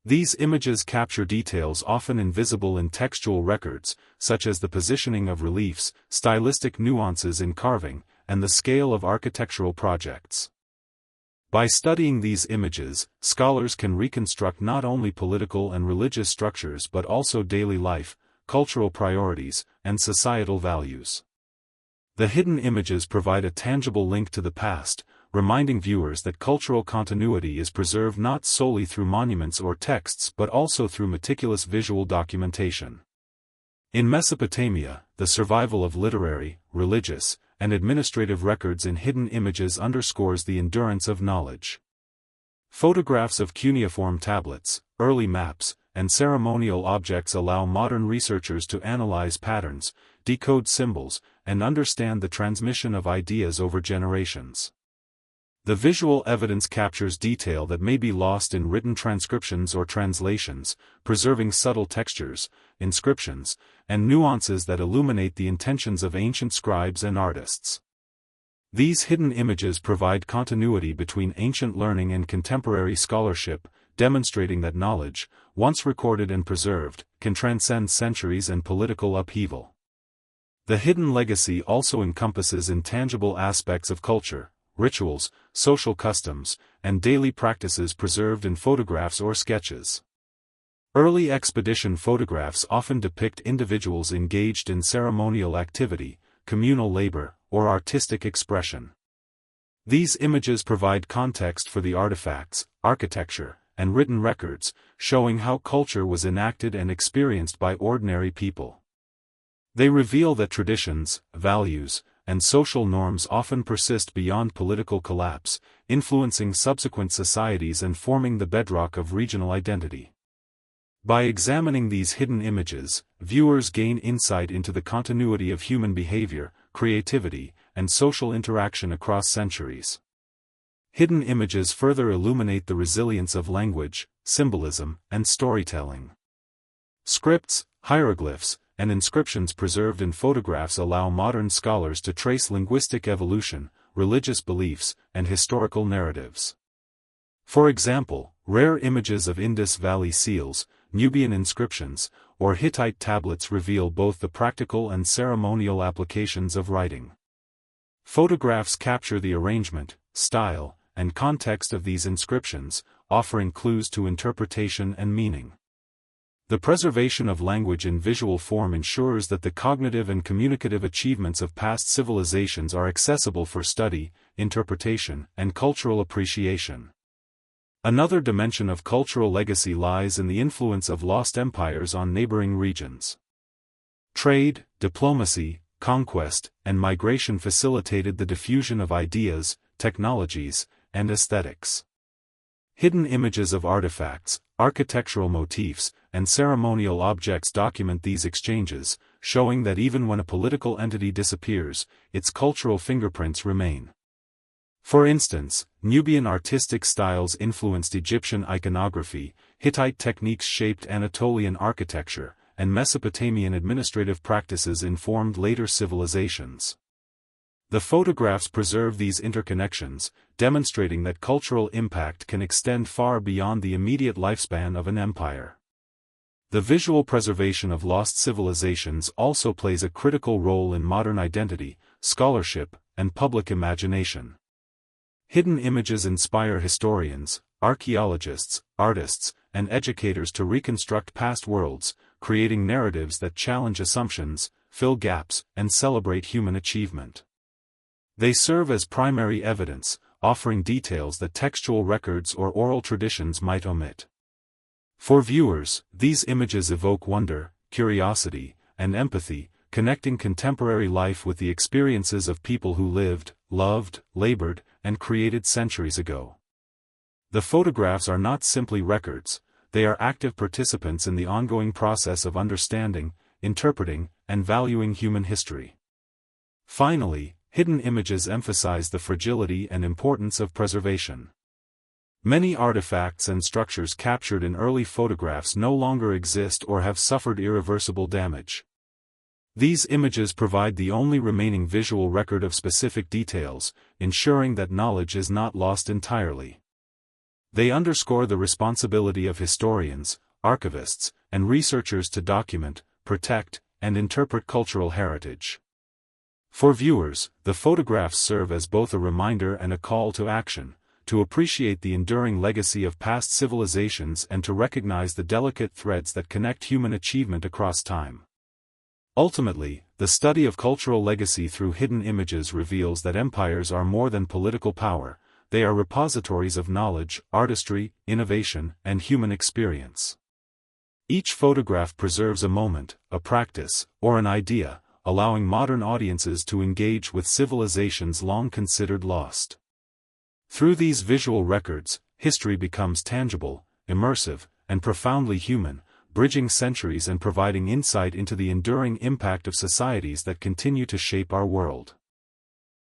These images capture details often invisible in textual records, such as the positioning of reliefs, stylistic nuances in carving, and the scale of architectural projects. By studying these images, scholars can reconstruct not only political and religious structures but also daily life, cultural priorities, and societal values. The hidden images provide a tangible link to the past, reminding viewers that cultural continuity is preserved not solely through monuments or texts but also through meticulous visual documentation. In Mesopotamia, the survival of literary, religious, and administrative records in hidden images underscores the endurance of knowledge. Photographs of cuneiform tablets, early maps, and ceremonial objects allow modern researchers to analyze patterns, decode symbols, and understand the transmission of ideas over generations. The visual evidence captures detail that may be lost in written transcriptions or translations, preserving subtle textures, inscriptions, and nuances that illuminate the intentions of ancient scribes and artists. These hidden images provide continuity between ancient learning and contemporary scholarship, demonstrating that knowledge, once recorded and preserved, can transcend centuries and political upheaval. The hidden legacy also encompasses intangible aspects of culture, rituals, social customs, and daily practices preserved in photographs or sketches. Early expedition photographs often depict individuals engaged in ceremonial activity, communal labor, or artistic expression. These images provide context for the artifacts, architecture, and written records, showing how culture was enacted and experienced by ordinary people. They reveal that traditions, values, and social norms often persist beyond political collapse, influencing subsequent societies and forming the bedrock of regional identity. By examining these hidden images, viewers gain insight into the continuity of human behavior, creativity, and social interaction across centuries. Hidden images further illuminate the resilience of language, symbolism, and storytelling. Scripts, hieroglyphs, and inscriptions preserved in photographs allow modern scholars to trace linguistic evolution, religious beliefs, and historical narratives. For example, rare images of Indus Valley seals, Nubian inscriptions, or Hittite tablets reveal both the practical and ceremonial applications of writing. Photographs capture the arrangement, style, and context of these inscriptions, offering clues to interpretation and meaning. The preservation of language in visual form ensures that the cognitive and communicative achievements of past civilizations are accessible for study, interpretation, and cultural appreciation. Another dimension of cultural legacy lies in the influence of lost empires on neighboring regions. Trade, diplomacy, conquest, and migration facilitated the diffusion of ideas, technologies, and aesthetics. Hidden images of artifacts, architectural motifs, and ceremonial objects document these exchanges, showing that even when a political entity disappears, its cultural fingerprints remain. For instance, Nubian artistic styles influenced Egyptian iconography, Hittite techniques shaped Anatolian architecture, and Mesopotamian administrative practices informed later civilizations. The photographs preserve these interconnections, demonstrating that cultural impact can extend far beyond the immediate lifespan of an empire. The visual preservation of lost civilizations also plays a critical role in modern identity, scholarship, and public imagination. Hidden images inspire historians, archaeologists, artists, and educators to reconstruct past worlds, creating narratives that challenge assumptions, fill gaps, and celebrate human achievement. They serve as primary evidence, offering details that textual records or oral traditions might omit. For viewers, these images evoke wonder, curiosity, and empathy, connecting contemporary life with the experiences of people who lived, loved, labored, and created centuries ago. The photographs are not simply records, they are active participants in the ongoing process of understanding, interpreting, and valuing human history. Finally, hidden images emphasize the fragility and importance of preservation. Many artifacts and structures captured in early photographs no longer exist or have suffered irreversible damage. These images provide the only remaining visual record of specific details, ensuring that knowledge is not lost entirely. They underscore the responsibility of historians, archivists, and researchers to document, protect, and interpret cultural heritage. For viewers, the photographs serve as both a reminder and a call to action, to appreciate the enduring legacy of past civilizations and to recognize the delicate threads that connect human achievement across time. Ultimately, the study of cultural legacy through hidden images reveals that empires are more than political power, they are repositories of knowledge, artistry, innovation, and human experience. Each photograph preserves a moment, a practice, or an idea, allowing modern audiences to engage with civilizations long considered lost. Through these visual records, history becomes tangible, immersive, and profoundly human, bridging centuries and providing insight into the enduring impact of societies that continue to shape our world.